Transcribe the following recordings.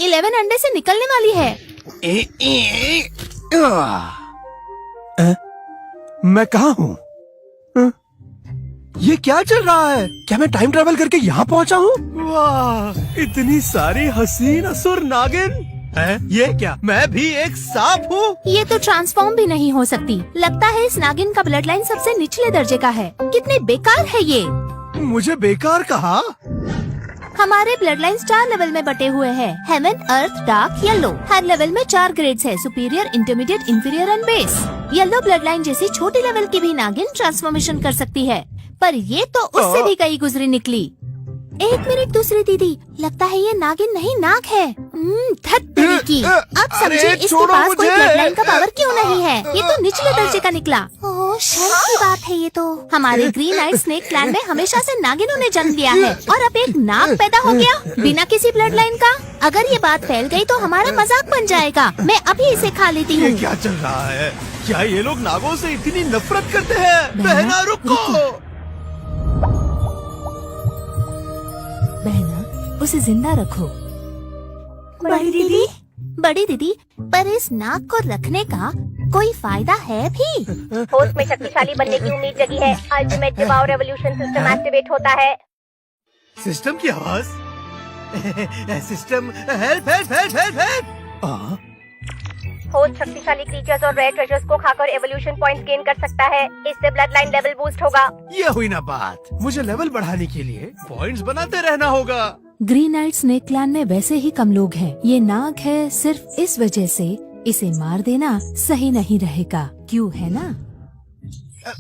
11 अंडे से निकलने वाली है। मैं कहाँ हूँ? ये क्या चल रहा है? क्या मैं टाइम ट्रेवल करके यहाँ पहुँचा हूँ? वाह, इतनी सारी हसीन असुर नागिन है। ये क्या मैं भी एक सांप हूँ? ये तो ट्रांसफॉर्म भी नहीं हो सकती। लगता है इस नागिन का ब्लड लाइन सबसे निचले दर्जे का है। कितने बेकार है ये। मुझे बेकार कहा? हमारे ब्लड लाइन 4 लेवल में बटे हुए हैं। हेवन, अर्थ, डार्क, येलो। हर लेवल में 4 ग्रेड्स है, superior, intermediate, inferior and base. Yellow blood line जैसी छोटी लेवल की भी नागिन ट्रांसफॉर्मेशन कर सकती है, पर ये तो उससे भी कई गुजरी निकली। 1 मिनट दूसरी दीदी, लगता है ये नागिन नहीं नाग है। धत की। अब समझे इसके पास कोई ब्लड लाइन का पावर क्यों नहीं है। ये तो निचले दर्जे का निकला। ओह, शर्म की बात है ये तो। हमारे ग्रीन आइड स्नेक क्लैन में हमेशा से नागिनों ने जन्म लिया है, और अब एक नाग पैदा हो गया बिना किसी ब्लड लाइन का। अगर ये बात फैल गई तो हमारा मजाक बन जाएगा। मैं अभी इसे खा लेती हूँ। ये क्या चल रहा है? क्या ये लोग नागों से इतनी नफरत करते हैं? बहना रुको। बहना, उसे जिंदा रखो। बड़ी दीदी, बड़ी दीदी, पर इस नाग को रखने का कोई फायदा है भी? होस्ट में शक्तिशाली बनने की उम्मीद जगी है। अल्टीमेट डिवाओ रेवोल्यूशन सिस्टम एक्टिवेट होता है। सिस्टम की आवाज। System, help help help help help. Host शक्तिशाली क्रीचर्स और रेयर ट्रेजर्स को खाकर एवोल्यूशन पॉइंट्स गेन कर सकता है। इससे ब्लड लाइन लेवल बूस्ट होगा। ये हुई ना बात। मुझे लेवल बढ़ाने के लिए पॉइंट्स बनाते रहना होगा। ग्रीन आइड स्नेक क्लैन में वैसे ही कम लोग हैं। ये नाग है सिर्फ इस वजह से इसे मार देना सही नहीं रहेगा, क्यों है ना?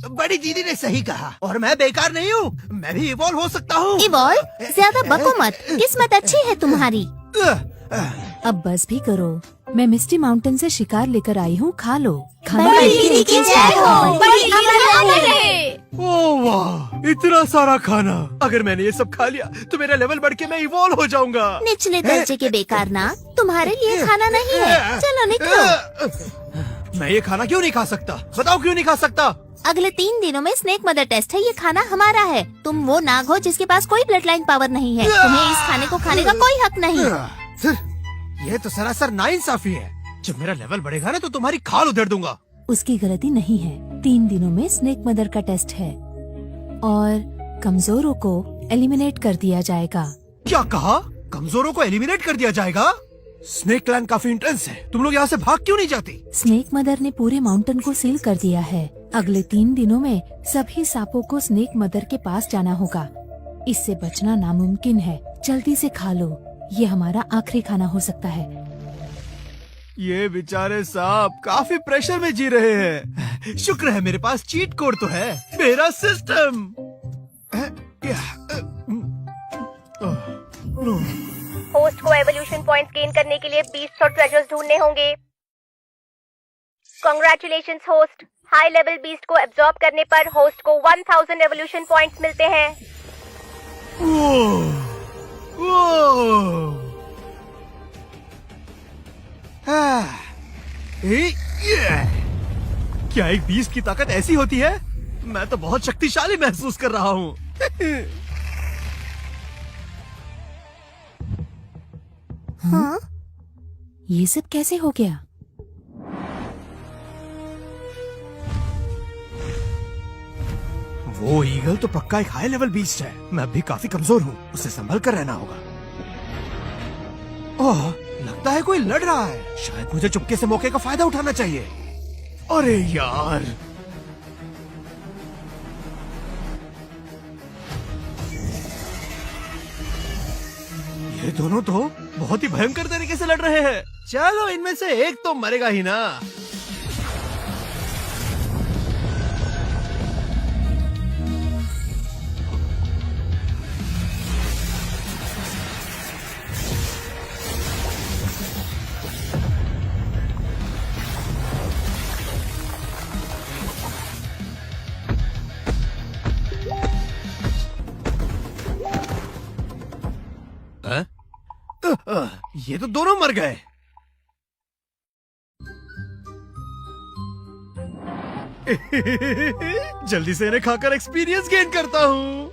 बड़ी दीदी ने सही कहा, और मैं बेकार नहीं हूँ। मैं भी इवॉल्व हो सकता हूँ। इवॉल्व? ज्यादा बको मत, किस्मत अच्छी है तुम्हारी। अब बस भी करो। मैं मिस्टी माउंटेन से शिकार लेकर आई हूँ, खा लो। बड़ी की जय हो। बड़ी अमर रहे। ओह वाह, इतना सारा खाना। अगर मैंने ये सब खा लिया तो मेरा लेवल बढ़ के मैं इवॉल्व हो जाऊंगा। निचले दर्जे के बेकार ना, तुम्हारे लिए खाना नहीं है। चलो निकलो। मैं ये खाना क्यों नहीं खा सकता? बताओ क्यों नहीं खा सकता? अगले 3 दिनों में स्नेक मदर टेस्ट है। ये खाना हमारा है। तुम वो नाग हो जिसके पास कोई ब्लड लाइन पावर नहीं है। तुम्हें इस खाने को खाने का कोई हक नहीं। ये तो सरासर नाइंसाफी है। जब मेरा लेवल बढ़ेगा ना तो तुम्हारी खाल उधेड़ दूंगा। उसकी गलती नहीं है। 3 दिनों में स्नेक मदर का टेस्ट है और कमजोरों को एलिमिनेट कर दिया जाएगा। क्या कहा? कमजोरों को एलिमिनेट कर दिया जाएगा? स्नेक क्लैन काफी इंटेंस है। तुम लोग यहाँ से भाग क्यों नहीं जाती? स्नेक मदर ने पूरे माउंटेन को सील कर दिया है। अगले 3 दिनों में सभी सांपों को स्नेक मदर के पास जाना होगा। इससे बचना नामुमकिन है। जल्दी से खा लो, ये हमारा आखिरी खाना हो सकता है। ये बेचारे सांप काफी प्रेशर में जी रहे हैं। शुक्र है मेरे पास चीट कोड तो है, मेरा सिस्टम। होस्ट को एवोल्यूशन पॉइंट्स गेन करने के लिए बीस्ट्स और ट्रेजर्स ढूंढने होंगे। Congratulations host. High level beast को एब्जॉर्ब करने पर होस्ट को 1000 एवोल्यूशन पॉइंट्स मिलते हैं। क्या एक बीस्ट की ताकत ऐसी होती है? मैं तो बहुत शक्तिशाली महसूस कर रहा हूँ। हाँ? ये सब कैसे हो गया? वो ईगल तो पक्का एक हाई लेवल बीस्ट है। मैं अब भी काफी कमजोर हूँ, उसे संभल कर रहना होगा। ओह, लगता है कोई लड़ रहा है। शायद मुझे चुपके से मौके का फायदा उठाना चाहिए। अरे यार, ये दोनों तो बहुत ही भयंकर तरीके से लड़ रहे हैं। चलो इनमें से एक तो मरेगा ही ना। ये तो दोनों मर गए। जल्दी से इन्हें खाकर एक्सपीरियंस गेन करता हूँ।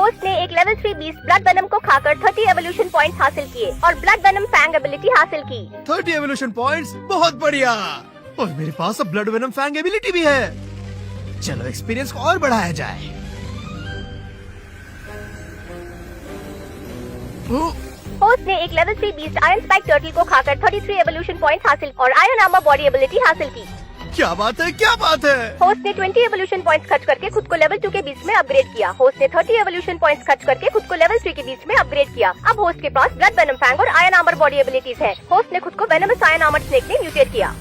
होस्ट ने एक लेवल 3 बीस्ट ब्लड वेनम को खाकर 30 एवोल्यूशन पॉइंट्स हासिल किए और ब्लड वेनम फैंग एबिलिटी हासिल की। 30 एवोल्यूशन पॉइंट्स, बहुत बढ़िया। और मेरे पास अब ब्लड वेनम फैंग एबिलिटी भी है। चलो एक्सपीरियंस को और बढ़ाया जाए। होस्ट ने एक level 3 beast iron spike turtle को खाकर 33 एवोल्यूशन पॉइंट्स हासिल और आयरन आर्मर बॉडी एबिलिटी हासिल की। क्या बात है, क्या बात है। होस्ट ने 20 एवोल्यूशन पॉइंट्स खर्च करके खुद को लेवल 2 के बीच में अपग्रेड किया। होस्ट ने 30 एवोल्यूशन पॉइंट्स खर्च करके खुद को लेवल 3 के बीच में अपग्रेड किया। अब होस्ट के पास ब्लड वेनम फैंग और आयरन आर्मर बॉडी एबिलिटीज है। होस्ट ने खुद को वेनमस आयरन आर्मर स्नेक में म्यूटेट किया।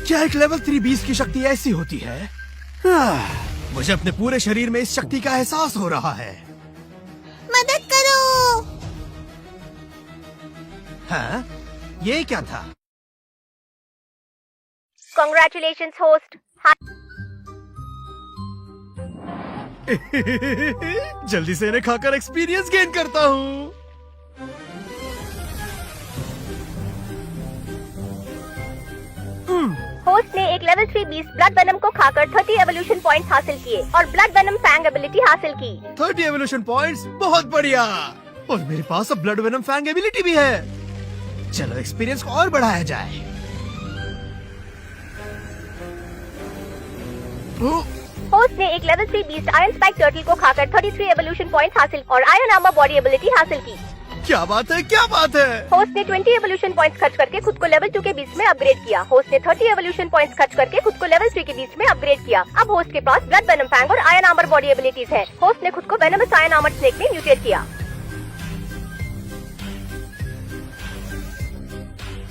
क्या एक लेवल 3 बीस्ट की शक्ति ऐसी होती है? मुझे अपने पूरे शरीर में इस शक्ति का एहसास हो रहा है। मदद करो। हाँ, ये क्या था? Congratulations host. जल्दी से इन्हें खाकर एक्सपीरियंस गेन करता हूँ। होस्ट ने एक लेवल 3 बीस्ट ब्लड वेनम को खाकर 30 एवोल्यूशन पॉइंट्स हासिल किए और ब्लड वेनम फैंग एबिलिटी हासिल की। 30 एवोल्यूशन पॉइंट्स, बहुत बढ़िया। और मेरे पास अब ब्लड वेनम फैंग एबिलिटी भी है। चलो एक्सपीरियंस को और बढ़ाया जाए। होस्ट ने एक level 3 beast iron spike turtle को खाकर 33 एवोल्यूशन पॉइंट्स हासिल और आयरन आर्मर बॉडी एबिलिटी हासिल की। क्या बात है, क्या बात है। होस्ट ने 20 एवोल्यूशन पॉइंट्स खर्च करके खुद को लेवल 2 के बीच में अपग्रेड किया। होस्ट ने 30 एवोल्यूशन पॉइंट्स खर्च करके खुद को लेवल 3 के बीच में अपग्रेड किया। अब होस्ट के पास ब्लड वेनम फैंग और आयरन आर्मर बॉडी एबिलिटीज है। होस्ट ने खुद को वेनमस आयरन आर्मर स्नेक में म्यूटेट किया।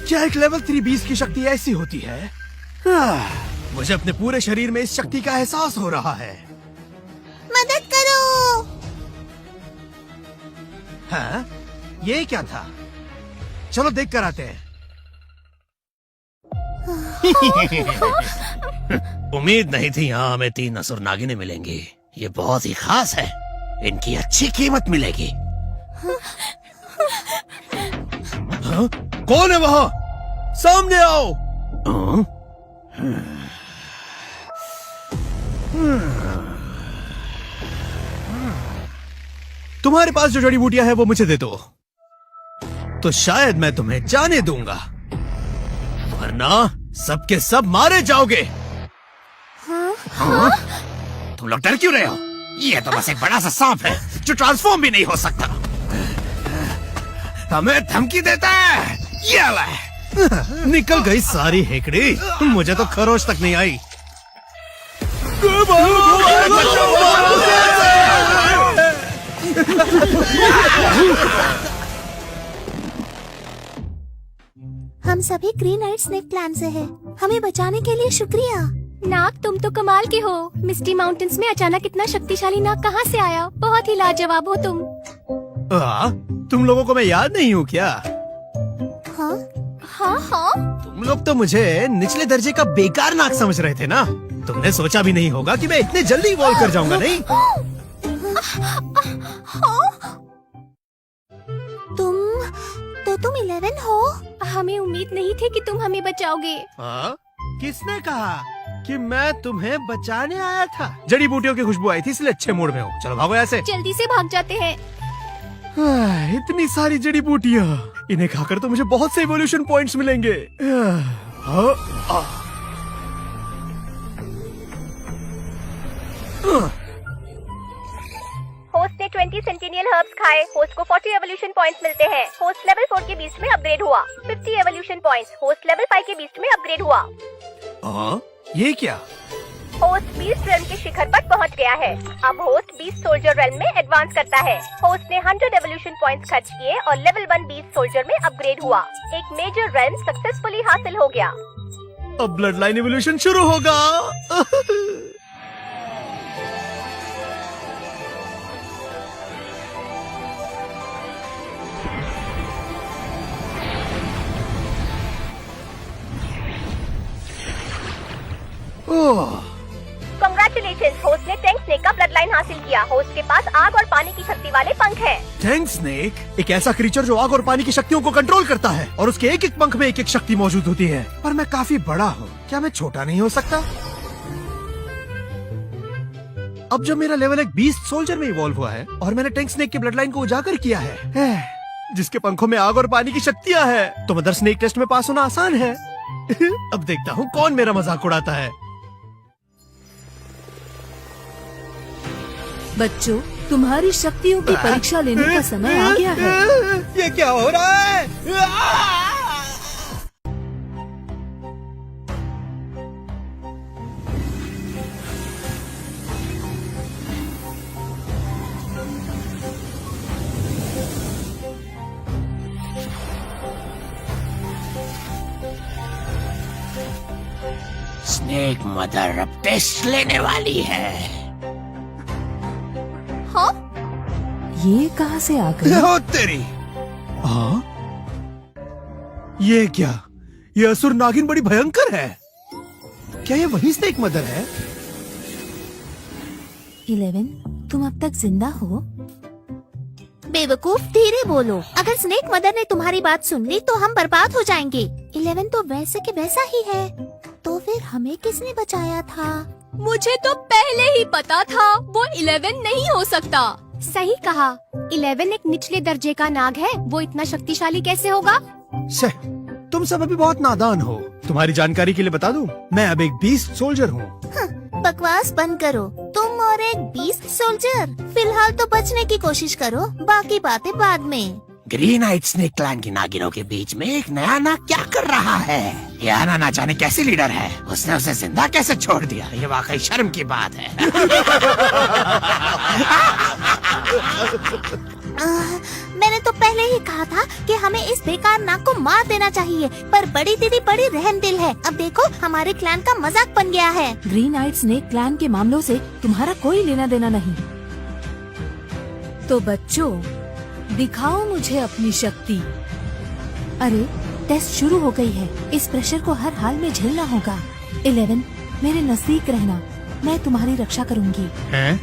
क्या एक लेवल 3 बीस्ट की शक्ति ऐसी होती है? मुझे अपने पूरे शरीर में इस शक्ति का एहसास हो रहा है। मदद करो। हाँ, ये क्या था? चलो देख कर आते हैं। उम्मीद नहीं थी यहाँ हमें 3 असुर नागिनें मिलेंगी। ये बहुत ही खास है, इनकी अच्छी कीमत मिलेगी। हाँ? कौन है वहाँ? सामने आओ। तुम्हारे पास जो जड़ी बूटियां हैं वो मुझे दे दो, तो शायद मैं तुम्हें जाने दूंगा, वरना सबके सब मारे जाओगे। हाँ? तुम लोग डर क्यों रहे हो? ये तो बस एक बड़ा सा सांप है जो ट्रांसफॉर्म भी नहीं हो सकता। हमें धमकी देता है। ये ले। निकल गई सारी हेकड़ी, मुझे तो खरोच तक नहीं आई। हम सभी ग्रीन नाइट स्नेक क्लैन से हैं। हमें बचाने के लिए शुक्रिया। नाग, तुम तो कमाल के हो। मिस्टी माउंटेन्स में अचानक इतना शक्तिशाली नाग कहाँ से आया? बहुत ही लाजवाब हो तुम। तुम लोगों को मैं याद नहीं हूँ क्या? हाँ हाँ हाँ। तुम लोग तो मुझे निचले दर्जे का बेकार नाग समझ रहे थे ना। तुमने सोचा भी नहीं होगा कि मैं इतने जल्दी इवॉल्व कर जाऊंगा, नहीं? तुम 11 हो? हमें उम्मीद नहीं थी कि तुम हमें बचाओगे। हाँ? किसने कहा कि मैं तुम्हें बचाने आया था? जड़ी बूटियों की खुशबू आई थी, इसलिए अच्छे मूड में हूँ। चलो भागो यहाँ से। जल्दी से भाग जाते हैं। इतनी सारी जड़ी बूटियाँ, इन्हें खाकर तो मुझे बहुत से इवोल्यूशन पॉइंट्स मिलेंगे। होस्ट ने 20 सेंटिनियल हर्ब्स खाए। होस्ट को 40 एवोल्यूशन पॉइंट्स मिलते हैं। होस्ट लेवल 4 के बीच में अपग्रेड हुआ। 50 एवोल्यूशन पॉइंट्स। होस्ट लेवल 5 के बीच में अपग्रेड हुआ। ये क्या? होस्ट बीस्ट रेल्म के शिखर पर पहुंच गया है। अब होस्ट बीस्ट सोल्जर रेल्म में एडवांस करता है। होस्ट ने 100 एवोल्यूशन पॉइंट्स खर्च किए और लेवल 1 बीस्ट सोल्जर में अपग्रेड हुआ। एक मेजर रेल्म सक्सेसफुली हासिल हो गया। अब ब्लड लाइन एवोल्यूशन शुरू होगा। Congratulations, होस्ट ने टैंक स्नेक का ब्लड लाइन हासिल किया। होस्ट के पास आग और पानी की शक्ति वाले पंख हैं। टैंक स्नेक एक ऐसा क्रीचर जो आग और पानी की शक्तियों को कंट्रोल करता है, और उसके एक एक पंख में एक एक शक्ति मौजूद होती है। पर मैं काफी बड़ा हूँ, क्या मैं छोटा नहीं हो सकता? अब जब मेरा लेवल एक बीस्ट सोल्जर में इवॉल्व हुआ है और मैंने टैंक स्नेक के ब्लड लाइन को उजागर किया है, जिसके पंखों में आग और पानी की शक्तियाँ है, तो मदर स्नेक टेस्ट में पास होना आसान है। अब देखता हूँ कौन मेरा मजाक उड़ाता है। बच्चों, तुम्हारी शक्तियों की परीक्षा लेने का समय आ गया है। ये क्या हो रहा है? स्नेक मदर अब टेस्ट लेने वाली है। हाँ? ये कहाँ से आ गई? हो तेरी। हाँ? ये क्या? ये असुर नागिन बड़ी भयंकर है। क्या ये वही स्नेक मदर है? 11, तुम अब तक जिंदा हो? बेवकूफ, धीरे बोलो। अगर स्नेक मदर ने तुम्हारी बात सुन ली तो हम बर्बाद हो जाएंगे। 11 तो वैसे के वैसा ही है। तो फिर हमें किसने बचाया था? मुझे तो पहले ही पता था वो 11 नहीं हो सकता। सही कहा। 11 एक निचले दर्जे का नाग है, वो इतना शक्तिशाली कैसे होगा? तुम सब अभी बहुत नादान हो। तुम्हारी जानकारी के लिए बता दूं, मैं अब एक बीस्ट सोल्जर हूँ। बकवास बंद करो। तुम और एक बीस्ट सोल्जर। फिलहाल तो बचने की कोशिश करो, बाकी बातें बाद में। ग्रीन आइट स्नेक क्लैन की नागिनों के बीच में एक नया नाग क्या कर रहा है? ये आना ना जाने कैसी लीडर है, उसने उसे जिंदा कैसे छोड़ दिया? ये वाकई शर्म की बात है। मैंने तो पहले ही कहा था कि हमें इस बेकार नाग को मार देना चाहिए, पर बड़ी दीदी बड़ी रहमदिल है। अब देखो हमारे क्लैन का मजाक बन गया है। ग्रीन आइट स्नेक क्लैन के मामलों से तुम्हारा कोई लेना देना नहीं। तो बच्चों, दिखाओ मुझे अपनी शक्ति। अरे, टेस्ट शुरू हो गई है। इस प्रेशर को हर हाल में झेलना होगा। 11, मेरे नजदीक रहना, मैं तुम्हारी रक्षा करूंगी। हैं?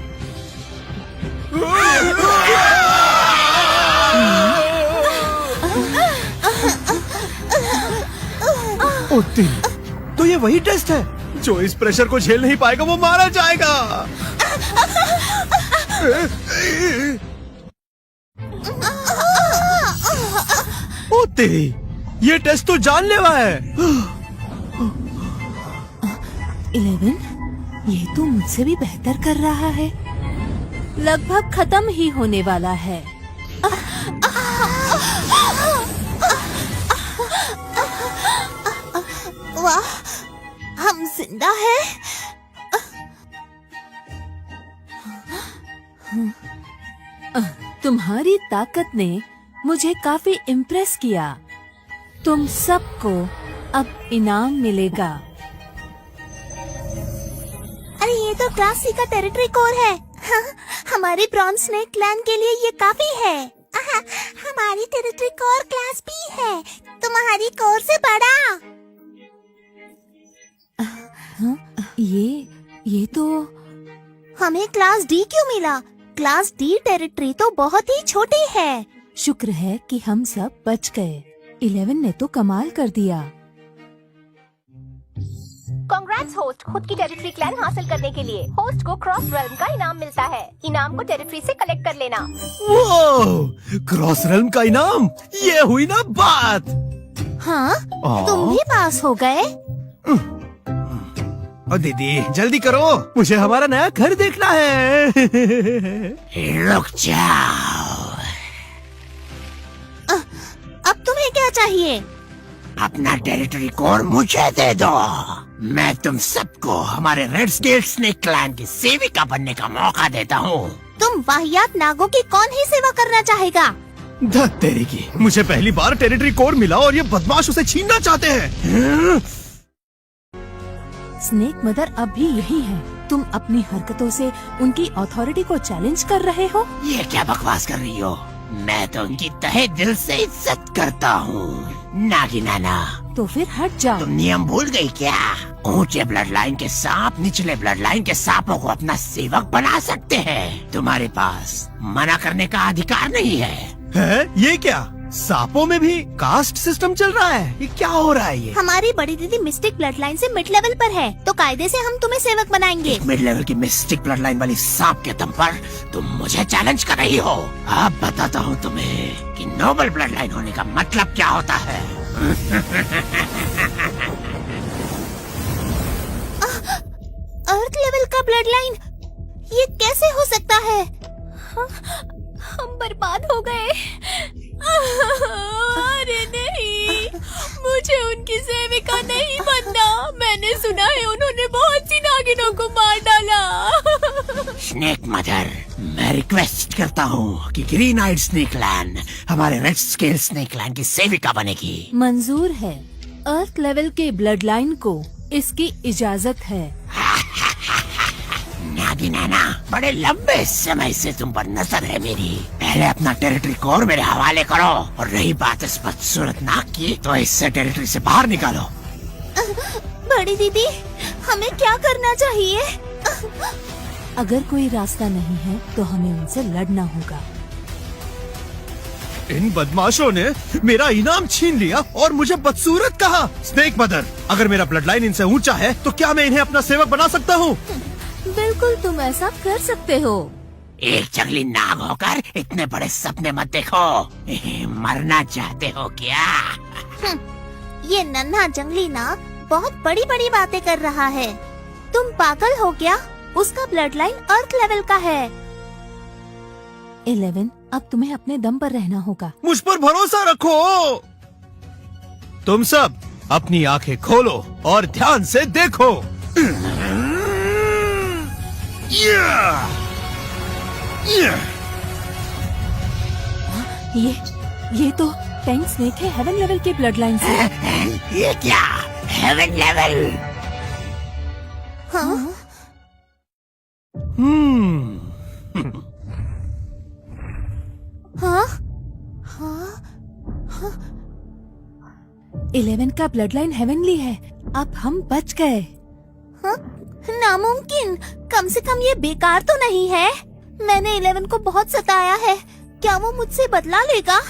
ओ तेरी, तो ये वही टेस्ट है जो इस प्रेशर को झेल नहीं पाएगा वो मारा जाएगा। ओ तेरी, ये टेस्ट तो जानलेवा है। 11, ये तो मुझसे भी बेहतर कर रहा है। लगभग खत्म ही होने वाला है। वाह, हम जिंदा हैं। तुम्हारी ताकत ने मुझे काफी इम्प्रेस किया। तुम सबको अब इनाम मिलेगा। अरे ये तो क्लास सी का टेरिटरी कोर है। हमारी ब्रॉन्ज स्नेक क्लैन के लिए ये काफी है। हमारी टेरिटरी कोर क्लास बी है, तुम्हारी कोर से बड़ा। ये तो हमें क्लास डी क्यों मिला? क्लास डी टेरिटरी तो बहुत ही छोटी है। शुक्र है कि हम सब बच गए। 11 ने तो कमाल कर दिया। कांग्रेट्स होस्ट, खुद की टेरिटरी क्लैन हासिल करने के लिए होस्ट को क्रॉस रेल्म का इनाम मिलता है। इनाम को टेरिटरी से कलेक्ट कर लेना। वो क्रॉस रेल्म का इनाम, ये हुई ना बात। हाँ, तुम भी पास हो गए। और दीदी जल्दी करो, मुझे हमारा नया घर देखना है। रुक जाओ। अब तुम्हें क्या चाहिए? अपना टेरिटरी कोर मुझे दे दो। मैं तुम सबको हमारे रेड स्केल स्नेक क्लैन की सेविका बनने का मौका देता हूँ। तुम वाहियात नागों की कौन ही सेवा करना चाहेगा? धत तेरी की, मुझे पहली बार टेरिटरी कोर मिला और ये बदमाश उसे छीनना चाहते हैं। स्नेक मदर अब भी यही है। तुम अपनी हरकतों से उनकी अथॉरिटी को चैलेंज कर रहे हो। ये क्या बकवास कर रही हो? मैं तो उनकी तहे दिल से इज्जत करता हूँ। नागिनाना, तो फिर हट जाओ। तुम नियम भूल गई क्या? ऊंचे ब्लड लाइन के सांप निचले ब्लड लाइन के सांपों को अपना सेवक बना सकते हैं। तुम्हारे पास मना करने का अधिकार नहीं है। है? ये क्या? सांपों में भी कास्ट सिस्टम चल रहा है? ये क्या हो रहा है ये? हमारी बड़ी दीदी मिस्टिक ब्लड लाइन से मिड लेवल पर है, तो कायदे से हम तुम्हें सेवक बनाएंगे। मिड लेवल की मिस्टिक ब्लड लाइन वाली सांप के दम पर तुम मुझे चैलेंज कर रही हो। अब बताता हूँ तुम्हें कि नोबल ब्लड लाइन होने का मतलब क्या होता है। अर्थ लेवल का ब्लड लाइन, ये कैसे हो सकता है? हम बर्बाद हो गए। अरे नहीं, मुझे उनकी सेविका नहीं बनना। मैंने सुना है उन्होंने बहुत सी नागिनों को मार डाला। स्नेक मदर, मैं रिक्वेस्ट करता हूँ कि ग्रीन आइड स्नेक लैंड हमारे रेड स्केल स्नेक लैंड की सेविका बनेगी। मंजूर है। अर्थ लेवल के ब्लड लाइन को इसकी इजाजत है। नागिना, बड़े लंबे समय से तुम पर नजर है मेरी। पहले अपना टेरिटरी कोर मेरे हवाले करो, और रही बात इस बदसूरत नाग की, तो इससे टेरिटरी से बाहर निकालो। बड़ी दीदी, हमें क्या करना चाहिए? अगर कोई रास्ता नहीं है तो हमें उनसे लड़ना होगा। इन बदमाशों ने मेरा इनाम छीन लिया और मुझे बदसूरत कहा। स्नेक मदर, अगर मेरा ब्लड लाइन इनसे ऊंचा है तो क्या मैं इन्हें अपना सेवक बना सकता हूँ? बिल्कुल, तुम ऐसा कर सकते हो। एक जंगली नाग होकर इतने बड़े सपने मत देखो। मरना चाहते हो क्या? ये नन्हा जंगली नाग बहुत बड़ी बड़ी बातें कर रहा है। तुम पागल हो क्या? उसका ब्लड लाइन अर्थ लेवल का है। 11, अब तुम्हें अपने दम पर रहना होगा। मुझ पर भरोसा रखो। तुम सब अपनी आंखें खोलो और ध्यान से देखो। ये तो टैंक स्नेक है हेवन लेवल के ब्लड लाइन से। ये क्या हेवन लेवल? हाँ? हाँ? हाँ? 11 का ब्लड लाइन हेवनली है। अब हम बच गए। हाँ? नामुमकिन। कम से कम ये बेकार तो नहीं है। मैंने 11 को बहुत सताया है। क्या वो मुझसे बदला लेगा?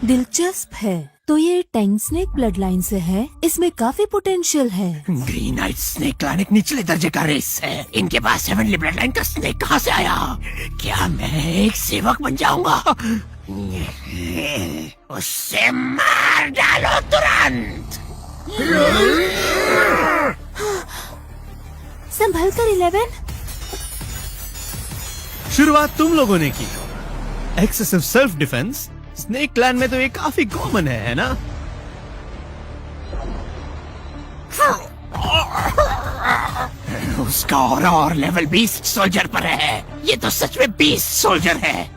दिलचस्प है। तो ये टैंक स्नेक ब्लड लाइन से है। इसमें काफी पोटेंशियल है। ग्रीन आइड स्नेक क्लैन एक निचले दर्जे का रेस है। इनके पास हेवनली ब्लड लाइन का स्नेक कहाँ से आया? क्या मैं एक सेवक बन जाऊंगा? उससे मार डालो तुरंत। संभल कर 11। शुरुआत तुम लोगों ने की। Excessive self defence snake clan में तो ये काफी कॉमन है ना? उसका और लेवल 20 सोल्जर पर है। ये तो सच में 20 सोल्जर है।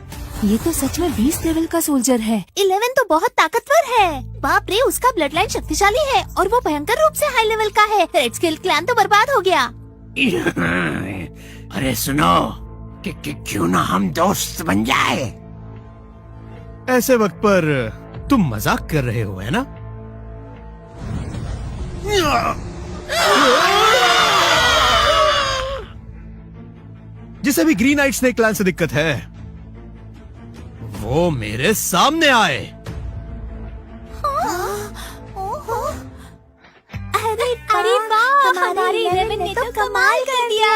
ये तो सच में 20 लेवल का सोल्जर है। 11 तो बहुत ताकतवर है। बाप रे, उसका ब्लड लाइन शक्तिशाली है और वो भयंकर रूप से हाई लेवल का है। रेड स्केल क्लैन तो बर्बाद हो गया। अरे सुनो, क्यों ना हम दोस्त बन जाए? ऐसे वक्त पर तुम मजाक कर रहे हो, है ना? जिसे भी ग्रीन आइड स्नेक क्लैन से दिक्कत है वो मेरे सामने आए। अरे वाह, हमारे 11 ने तो कमाल कर दिया।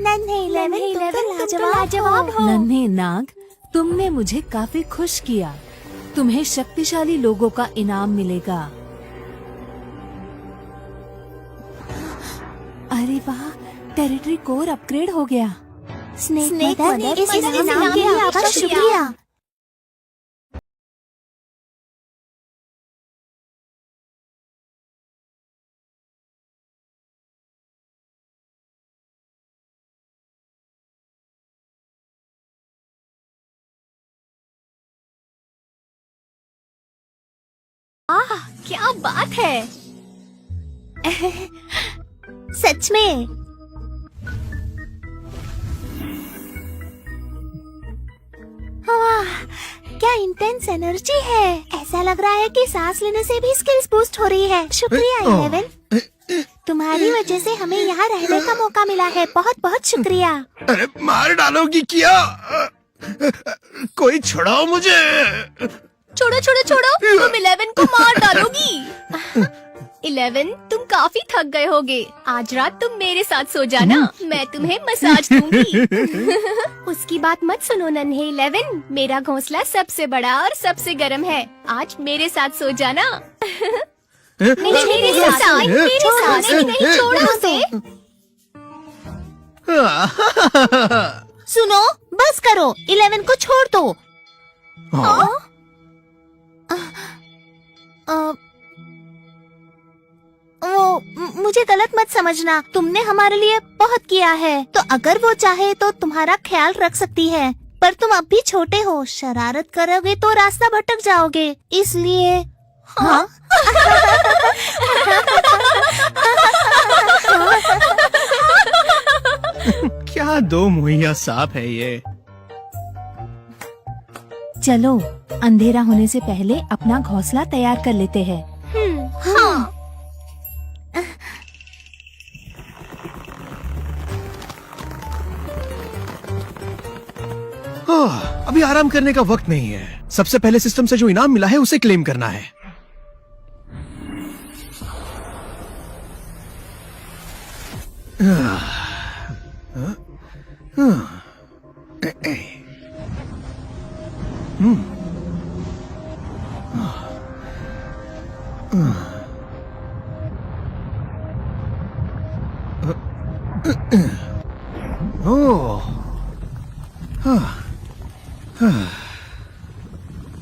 नन्हे 11 तुम तो लाजवाब हो। नन्हे नाग, तुमने मुझे काफी खुश किया। तुम्हें शक्तिशाली लोगों का इनाम मिलेगा। अरे वाह, टेरिटरी कोर अपग्रेड हो गया। स्नेक मदर, इस इनाम के लिए आपका शुक्रिया। क्या बात है। सच में। वाह, क्या इंटेंस एनर्जी है। ऐसा लग रहा है कि सांस लेने से भी स्किल्स बूस्ट हो रही है। शुक्रिया 11। तुम्हारी वजह से हमें यहाँ रहने का मौका मिला है, बहुत बहुत शुक्रिया। अरे मार डालोगी क्या? कोई छुड़ाओ मुझे। छोड़ो छोड़ो छोड़ो, तुम 11 को मार डालोगी। 11, तुम काफी थक गए होगे। आज रात तुम मेरे साथ सो जाना, मैं तुम्हें मसाज दूंगी। उसकी बात मत सुनो नन्हे 11, मेरा घोंसला सबसे बड़ा और सबसे गर्म है। आज मेरे साथ सो जाना। नहीं, मेरे साथ, नहीं, छोड़ो उसे। सुनो, बस करो, 11 को छोड़ दो। मुझे गलत मत समझना, तुमने हमारे लिए बहुत किया है, तो अगर वो चाहे तो तुम्हारा ख्याल रख सकती है, पर तुम अब भी छोटे हो, शरारत करोगे तो रास्ता भटक जाओगे, इसलिए हाँ? क्या दो मुहैया सांप है ये। चलो, अंधेरा होने से पहले अपना घोंसला तैयार कर लेते हैं। हाँ। अभी आराम करने का वक्त नहीं है। सबसे पहले सिस्टम से जो इनाम मिला है उसे क्लेम करना है।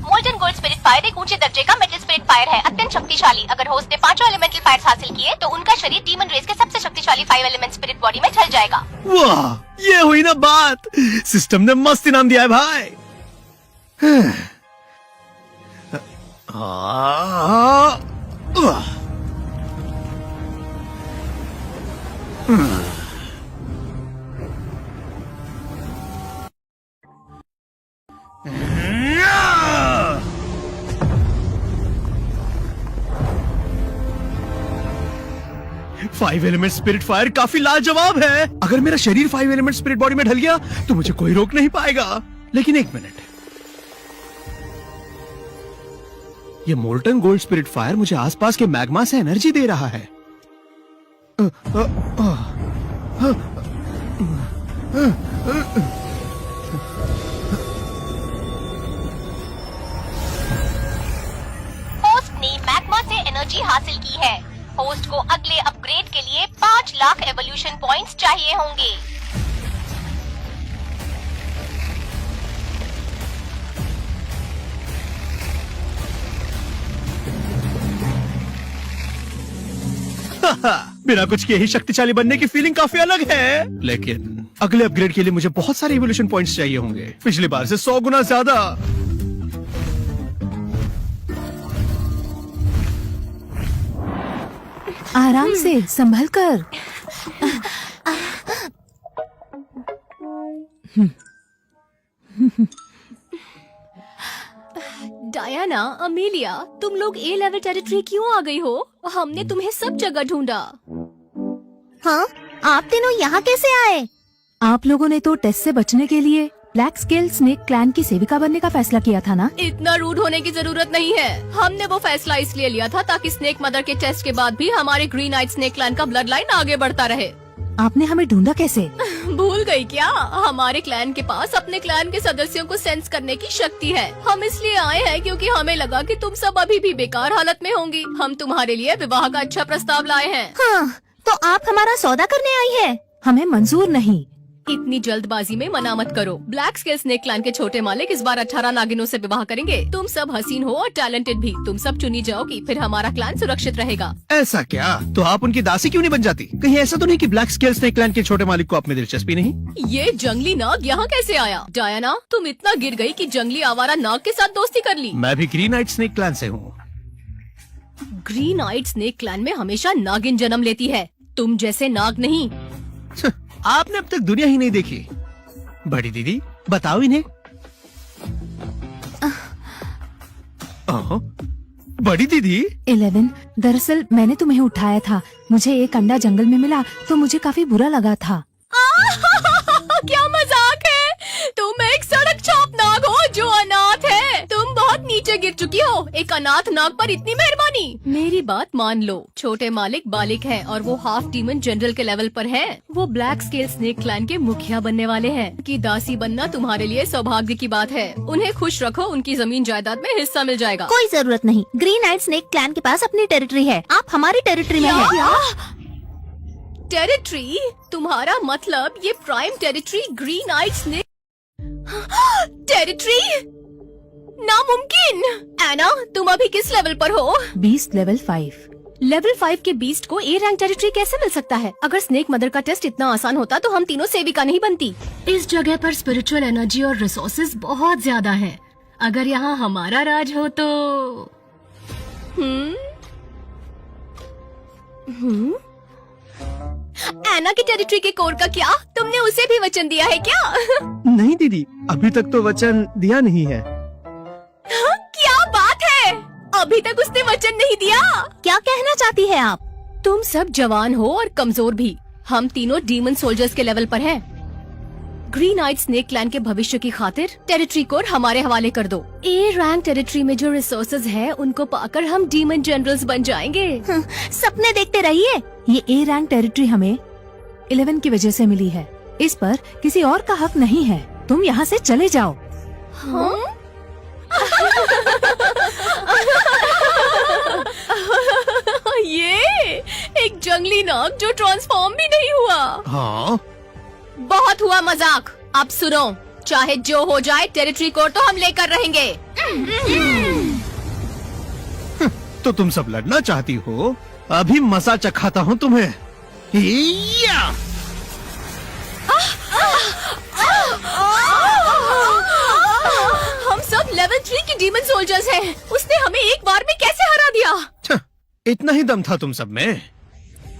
मोल्टन गोल्ड स्पिरिट फायर एक ऊंचे दर्जे का मेटल स्पिरिट फायर है, अत्यंत शक्तिशाली। अगर होस्ट ने 5 एलिमेंटल फायर्स हासिल किए तो उनका शरीर डीमन रेस के सबसे शक्तिशाली 5 एलिमेंट स्पिरिट बॉडी में ढल जाएगा। वाह, ये हुई ना बात। सिस्टम ने मस्त इनाम दिया है भाई। फाइव एलिमेंट स्पिरिट फायर काफी लाजवाब है। अगर मेरा शरीर 5 एलिमेंट स्पिरिट बॉडी में ढल गया तो मुझे कोई रोक नहीं पाएगा। लेकिन एक मिनट, ये मोल्टन गोल्ड स्पिरिट फायर मुझे आसपास के मैग्मा से एनर्जी दे रहा है। होस्ट ने मैग्मा से एनर्जी हासिल की है। होस्ट को अगले अपग्रेड के लिए 5 लाख एवोल्यूशन पॉइंट्स चाहिए होंगे। बिना कुछ किए ही शक्तिशाली बनने की फीलिंग काफी अलग है। लेकिन अगले अपग्रेड के लिए मुझे बहुत सारे इवोल्यूशन पॉइंट्स चाहिए होंगे, पिछली बार से 100 गुना ज्यादा। आराम से, संभल कर। डायना, अमेलिया, तुम लोग ए लेवल टेरिटरी क्यों आ गई हो? हमने तुम्हें सब जगह ढूंढा। हाँ, आप तीनों यहाँ कैसे आए? आप लोगों ने तो टेस्ट से बचने के लिए ब्लैक स्केल स्नेक क्लैन की सेविका बनने का फैसला किया था ना? इतना रूड होने की जरूरत नहीं है। हमने वो फैसला इसलिए लिया था ताकि स्नेक मदर के टेस्ट के बाद भी हमारे ग्रीन आइट स्नेक क्लैन का ब्लड लाइन आगे बढ़ता रहे। आपने हमें ढूंढा कैसे? भूल गई क्या? हमारे क्लैन के पास अपने क्लैन के सदस्यों को सेंस करने की शक्ति है। हम इसलिए आए हैं क्योंकि हमें लगा कि तुम सब अभी भी बेकार हालत में होंगी। हम तुम्हारे लिए विवाह का अच्छा प्रस्ताव लाए हैं। हाँ, तो आप हमारा सौदा करने आई है? हमें मंजूर नहीं। इतनी जल्दबाजी में मना मत करो। ब्लैक स्केल स्नेक क्लैन के छोटे मालिक इस बार 18 नागिनों से विवाह करेंगे। तुम सब हसीन हो और टैलेंटेड भी। तुम सब चुनी जाओगी, फिर हमारा क्लैन सुरक्षित रहेगा। ऐसा क्या? तो आप उनकी दासी क्यों नहीं बन जाती? कहीं ऐसा तो नहीं कि ब्लैक स्केल स्नेक क्लैन के छोटे मालिक को आप में दिलचस्पी नहीं? ये जंगली नाग यहाँ कैसे आया? डायना, तुम इतना गिर गई कि जंगली आवारा नाग के साथ दोस्ती कर ली। मैं भी ग्रीन आइट स्नेक क्लैन से हूँ। ग्रीन आइट स्नेक क्लैन में हमेशा नागिन जन्म लेती है, तुम जैसे नाग नहीं। आपने अब तक दुनिया ही नहीं देखी। बड़ी दीदी, बताओ इन्हें। बड़ी दीदी 11 दरअसल मैंने तुम्हें उठाया था। मुझे एक अंडा जंगल में मिला तो मुझे काफी बुरा लगा था। क्या मजाक है। तुम एक सड़क छाप नाग हो जो अनाथ है। तुम बहुत नीचे गिर चुकी हो। एक अनाथ नाग पर इतनी मेहरबानी। मेरी बात मान लो। छोटे मालिक बालिक हैं और वो हाफ डीमन जनरल के लेवल पर हैं। वो ब्लैक स्केल स्नेक क्लैन के मुखिया बनने वाले हैं। कि दासी बनना तुम्हारे लिए सौभाग्य की बात है। उन्हें खुश रखो, उनकी जमीन जायदाद में हिस्सा मिल जाएगा। कोई जरूरत नहीं। ग्रीन आइट स्नेक क्लैन के पास अपनी टेरिटरी है, आप हमारी टेरिटरी में हैं। टेरिटरी? तुम्हारा मतलब ये प्राइम टेरिटरी ग्रीन आइट स्नेक टेरिटरी? नामुमकिन। एना, तुम अभी किस लेवल पर हो? Beast level 5। लेवल 5 के बीस्ट को ए रैंक टेरिटरी कैसे मिल सकता है? अगर स्नेक मदर का टेस्ट इतना आसान होता तो हम तीनों सेविका नहीं बनती। इस जगह पर स्पिरिचुअल एनर्जी और रिसोर्सेज बहुत ज्यादा है। अगर यहाँ हमारा राज हो तो एना की टेरिटरी के कोर का क्या? तुमने उसे भी वचन दिया है क्या? नहीं दीदी, अभी तक तो वचन दिया नहीं है। क्या बात है? अभी तक उसने वचन नहीं दिया? क्या कहना चाहती है आप? तुम सब जवान हो और कमजोर भी। हम तीनों डीमन सोल्जर्स के लेवल पर हैं। ग्रीन आइट स्नेक क्लैन के भविष्य की खातिर टेरिटरी कोर हमारे हवाले कर दो। ए रैंक टेरिटरी में जो रिसोर्सेज है उनको पाकर हम डीमन जनरल्स बन जाएंगे। सपने देखते रहिए। ये ए रैंक टेरिटरी हमें 11 की वजह से मिली है। इस पर किसी और का हक नहीं है। तुम यहाँ से चले जाओ। ये एक जंगली नाग जो ट्रांसफॉर्म भी नहीं हुआ। हाँ, बहुत हुआ मजाक। अब सुनो, चाहे जो हो जाए टेरिटरी कोर तो हम लेकर रहेंगे। तो तुम सब लड़ना चाहती हो? अभी मजा चखाता हूँ तुम्हें। या! हम सब लेवल 3 की डीमन सोल्जर्स हैं। उसने हमें एक बार में कैसे हरा दिया? छह, इतना ही दम था तुम सब में?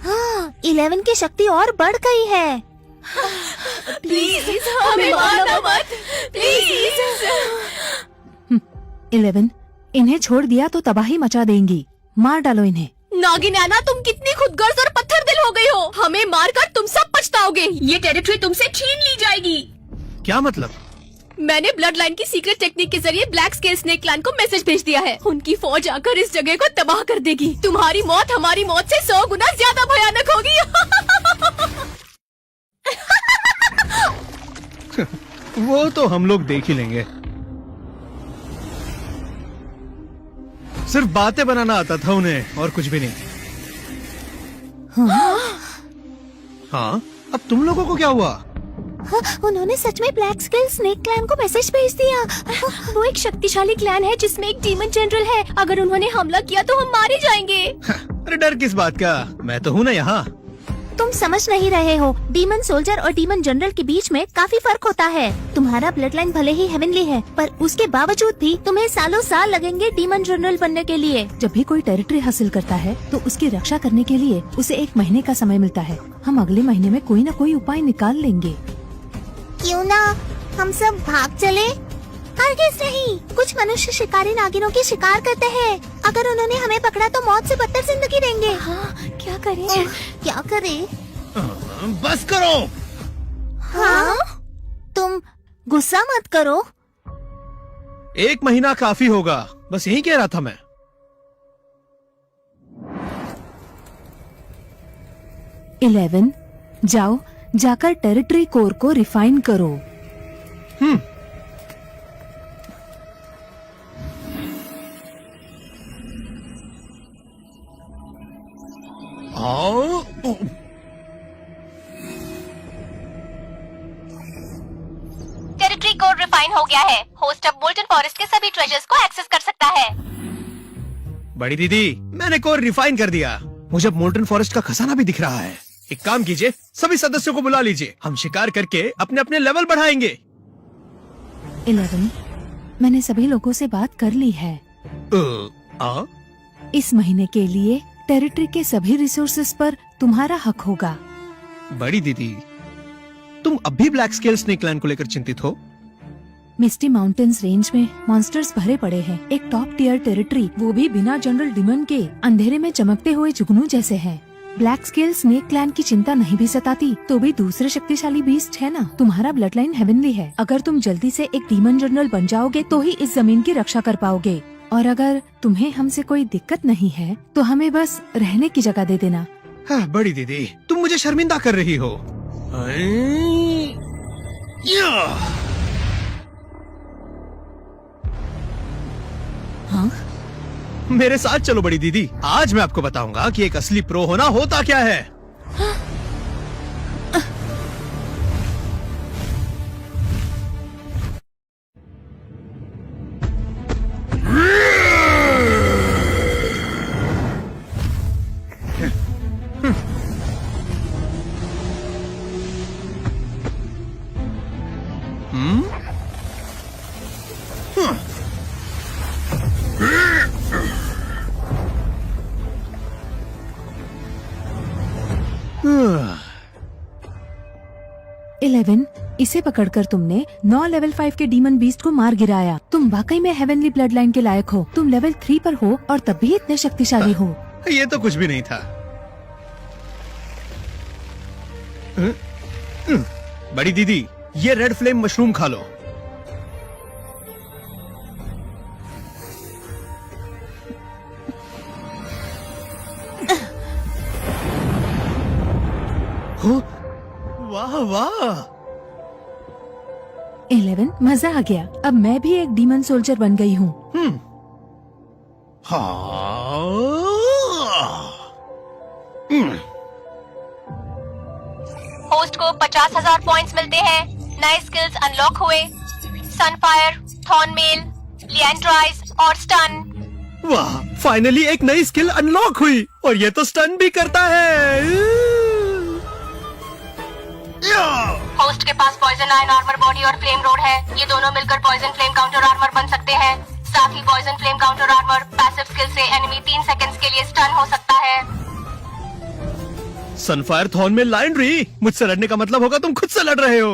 हाँ, 11 की शक्ति और बढ़ गई है। प्लीज हमें मारना मत, प्लीज। 11 इन्हें छोड़ दिया तो तबाही मचा देंगी। मार डालो इन्हें। नागिन एना, तुम कितनी खुदगर्ज और पत्थर दिल हो गई हो। हमें मारकर तुम सब पछताओगे। ये टेरिटरी तुमसे छीन ली जाएगी। क्या मतलब? मैंने ब्लड लाइन की सीक्रेट टेक्निक के जरिए ब्लैक स्केल स्नेक क्लैन को मैसेज भेज दिया है। उनकी फौज आकर इस जगह को तबाह कर देगी। तुम्हारी मौत हमारी मौत से 100 गुना ज्यादा भयानक होगी। वो तो हम लोग देख ही लेंगे। सिर्फ बातें बनाना आता था उन्हें, और कुछ भी नहीं। हाँ, अब तुम लोगों को क्या हुआ? हाँ, उन्होंने सच में ब्लैक स्केल स्नेक क्लैन को मैसेज भेज दिया। वो एक शक्तिशाली क्लैन है जिसमें एक डीमन जनरल है। अगर उन्होंने हमला किया तो हम मारे जाएंगे। अरे डर किस बात का? मैं तो हूँ ना यहाँ। तुम समझ नहीं रहे हो। डीमन सोल्जर और डीमन जनरल के बीच में काफी फर्क होता है। तुम्हारा ब्लड लाइन भले ही हेवनली है, पर उसके बावजूद भी तुम्हें सालों साल लगेंगे डीमन जनरल बनने के लिए। जब भी कोई टेरिटरी हासिल करता है तो उसकी रक्षा करने के लिए उसे 1 महीने का समय मिलता है। हम अगले महीने में कोई न कोई उपाय निकाल लेंगे। क्यों ना हम सब भाग चले? हरगिज़ नहीं। कुछ मनुष्य शिकारी नागिनों की शिकार करते हैं। अगर उन्होंने हमें पकड़ा तो मौत से बदतर जिंदगी देंगे। हाँ, क्या करें? क्या करें? बस करो। हाँ? तुम गुस्सा मत करो। 1 महीना काफी होगा, बस यही कह रहा था मैं। 11 जाओ, जाकर टेरिटरी कोर को रिफाइन करो। आओ। टेरिटरी कोड रिफाइन हो गया है। होस्ट अब मोल्टन फॉरेस्ट के सभी ट्रेजर्स को एक्सेस कर सकता है। बड़ी दीदी, मैंने कोर रिफाइन कर दिया। मुझे अब मोल्टन फॉरेस्ट का खजाना भी दिख रहा है। एक काम कीजिए, सभी सदस्यों को बुला लीजिए। हम शिकार करके अपने अपने लेवल बढ़ाएंगे। 11 मैंने सभी लोगों से बात कर ली है। इस महीने के लिए टेरिटरी के सभी रिसोर्सेज पर तुम्हारा हक होगा। बड़ी दीदी, तुम अब भी ब्लैक स्केल स्नेक क्लैन को लेकर चिंतित हो? मिस्टी माउंटेन्स रेंज में मॉन्स्टर्स भरे पड़े हैं। एक टॉप टियर टेरिटरी, वो भी बिना जनरल डिमन के, अंधेरे में चमकते हुए जुगनू जैसे है। ब्लैक स्केल स्नेक क्लैन की चिंता नहीं भी सताती तो भी दूसरे शक्तिशाली बीस्ट है ना। तुम्हारा ब्लड लाइन हेवनली है। अगर तुम जल्दी से एक डीमन जनरल बन जाओगे तो ही इस जमीन की रक्षा कर पाओगे। और अगर तुम्हें हमसे कोई दिक्कत नहीं है तो हमें बस रहने की जगह दे देना। हाँ, बड़ी दीदी, तुम मुझे शर्मिंदा कर रही हो। हाँ? मेरे साथ चलो बड़ी दीदी, आज मैं आपको बताऊंगा कि एक असली प्रो होना होता क्या है। इलेवन, इसे पकड़कर तुमने 9 लेवल 5 के डीमन बीस्ट को मार गिराया। तुम वाकई में हेवनली ब्लड लाइन के लायक हो। तुम लेवल 3 पर हो और तब भी इतने शक्तिशाली हो। ये तो कुछ भी नहीं था। बड़ी दीदी, ये रेड फ्लेम मशरूम खा लो। हो, वाह वाह। 11, मजा आ गया। अब मैं भी एक डीमन सोल्जर बन गई हूँ। होस्ट को 50,000 पॉइंट्स मिलते हैं। नए स्किल्स अनलॉक हुए। सनफायर, थॉर्नमेल, लिएंड्राइज और स्टन। वाह, फाइनली एक नई स्किल अनलॉक हुई और ये तो स्टन भी करता है। होस्ट के पास पॉइजन आयन आर्मर बॉडी और फ्लेम रोड है। ये दोनों मिलकर पॉइजन फ्लेम काउंटर आर्मर बन सकते हैं। साथ ही poison flame counter armour passive skill से एनिमी 3 सेकंड्स के लिए स्टन हो सकता है। सनफायर थॉर्न में लाइनरी, मुझसे लड़ने का मतलब होगा तुम खुद से लड़ रहे हो।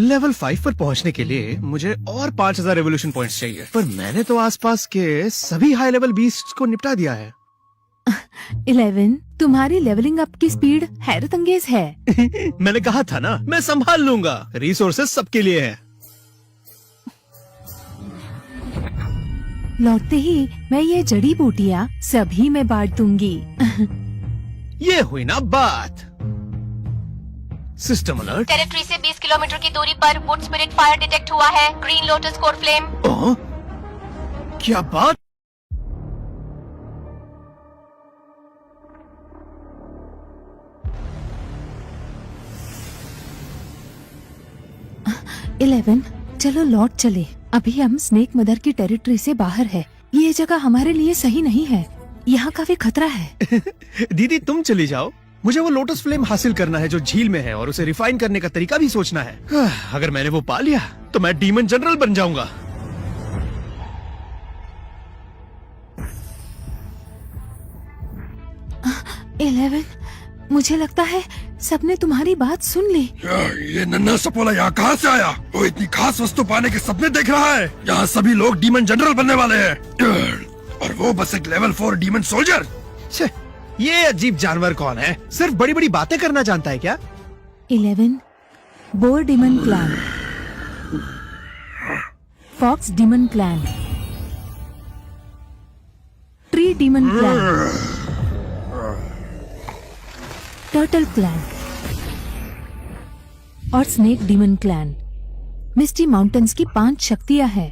लेवल 5 पर पहुंचने के लिए मुझे और 5000 रेवोल्यूशन पॉइंट्स चाहिए, पर मैंने तो आसपास के सभी हाई लेवल बीस्ट्स को निपटा दिया है। 11, तुम्हारी लेवलिंग अप की स्पीड हैरत अंगेज है। मैंने कहा था ना, मैं संभाल लूंगा। रिसोर्सेस सबके लिए है। लौटते ही मैं ये जड़ी बूटियाँ सभी में बांट दूंगी। ये हुई ना बात। System alert. टेरिटरी से 20 किलोमीटर की दूरी पर वुड स्पिरिट फायर डिटेक्ट हुआ है। Green lotus core flame. क्या बात। 11, चलो लौट चले। अभी हम स्नेक मदर की टेरिटरी से बाहर है। ये जगह हमारे लिए सही नहीं है। यहाँ काफी खतरा है। दीदी तुम चली जाओ, मुझे वो लोटस फ्लेम हासिल करना है जो झील में है और उसे रिफाइन करने का तरीका भी सोचना है। अगर मैंने वो पा लिया तो मैं डीमन जनरल बन जाऊंगा। इलेवन, मुझे लगता है सबने तुम्हारी बात सुन ली। ये नन्हा सपोला यहाँ कहाँ से आया? वो इतनी खास वस्तु पाने के सपने देख रहा है। यहाँ सभी लोग डीमन जनरल बनने वाले हैं और वो बस एक लेवल 4 डीमन सोल्जर। छे, ये अजीब जानवर कौन है? सिर्फ बड़ी बड़ी बातें करना जानता है क्या? 11, boar demon clan, fox demon clan, tree demon clan, turtle clan और snake demon clan. Misty mountains की 5 शक्तियां हैं।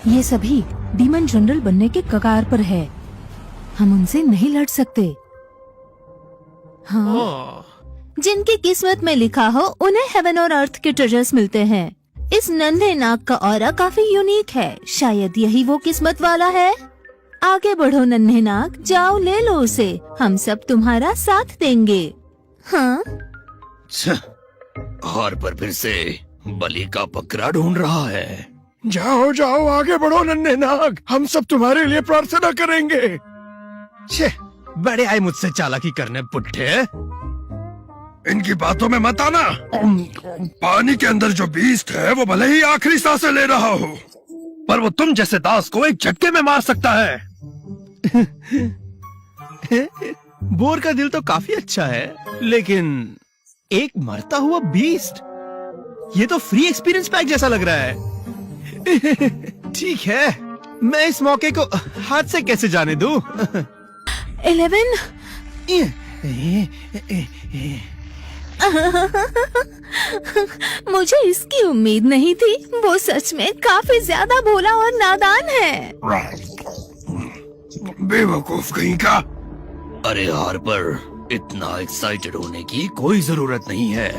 ये सभी डीमन जनरल बनने के कगार पर है। हम उनसे नहीं लड़ सकते। हाँ, जिनकी किस्मत में लिखा हो उन्हें हेवन और अर्थ के ट्रेजर्स मिलते हैं। इस नन्हे नाग का ऑरा काफी यूनिक है। शायद यही वो किस्मत वाला है। आगे बढ़ो नन्हे नाग, जाओ ले लो उसे। हम सब तुम्हारा साथ देंगे। हाँ, और पर फिर से बलि का बकरा ढूंढ रहा है। जाओ जाओ आगे बढ़ो नन्हे नाग, हम सब तुम्हारे लिए प्रार्थना करेंगे। छे, बड़े आए मुझसे चालाकी करने पुट्ठे। इनकी बातों में मत आना। पानी के अंदर जो बीस्ट है वो भले ही आखिरी सांसें ले रहा हो, पर वो तुम जैसे दास को एक झटके में मार सकता है। बोर का दिल तो काफी अच्छा है, लेकिन एक मरता हुआ बीस्ट, ये तो फ्री एक्सपीरियंस पैक जैसा लग रहा है। ठीक है, मैं इस मौके को हाथ से कैसे जाने दूं? 11। मुझे इसकी उम्मीद नहीं थी। वो सच में काफी ज्यादा भोला और नादान है। बेवकूफ कहीं का। अरे हार्पर, इतना एक्साइटेड होने की कोई जरूरत नहीं है।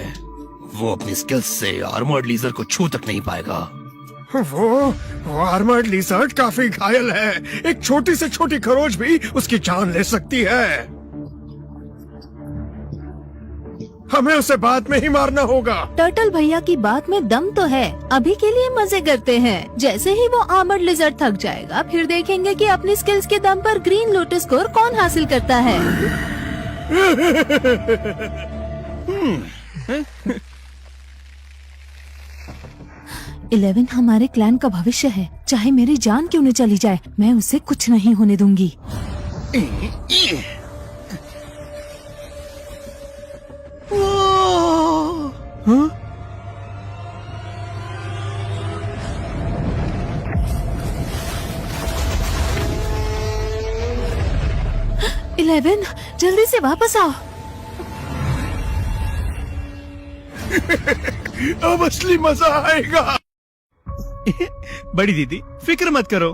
वो अपनी स्किल्स से आर्मर्ड लीजर को छू तक नहीं पाएगा। वो आर्मर्ड लिजर्ड काफी घायल है। एक छोटी से छोटी खरोच भी उसकी जान ले सकती है। हमें उसे बाद में ही मारना होगा। टर्टल भैया की बात में दम तो है। अभी के लिए मजे करते हैं। जैसे ही वो आर्मर्ड लिजर्ड थक जाएगा, फिर देखेंगे कि अपनी स्किल्स के दम पर ग्रीन लोटस स्कोर कौन हासिल करता है। 11 हमारे क्लैन का भविष्य है। चाहे मेरी जान क्यों न चली जाए, मैं उसे कुछ नहीं होने दूंगी। हाँ? 11 जल्दी से वापस आओ। अब असली मजा आएगा। बड़ी दीदी, फिक्र मत करो।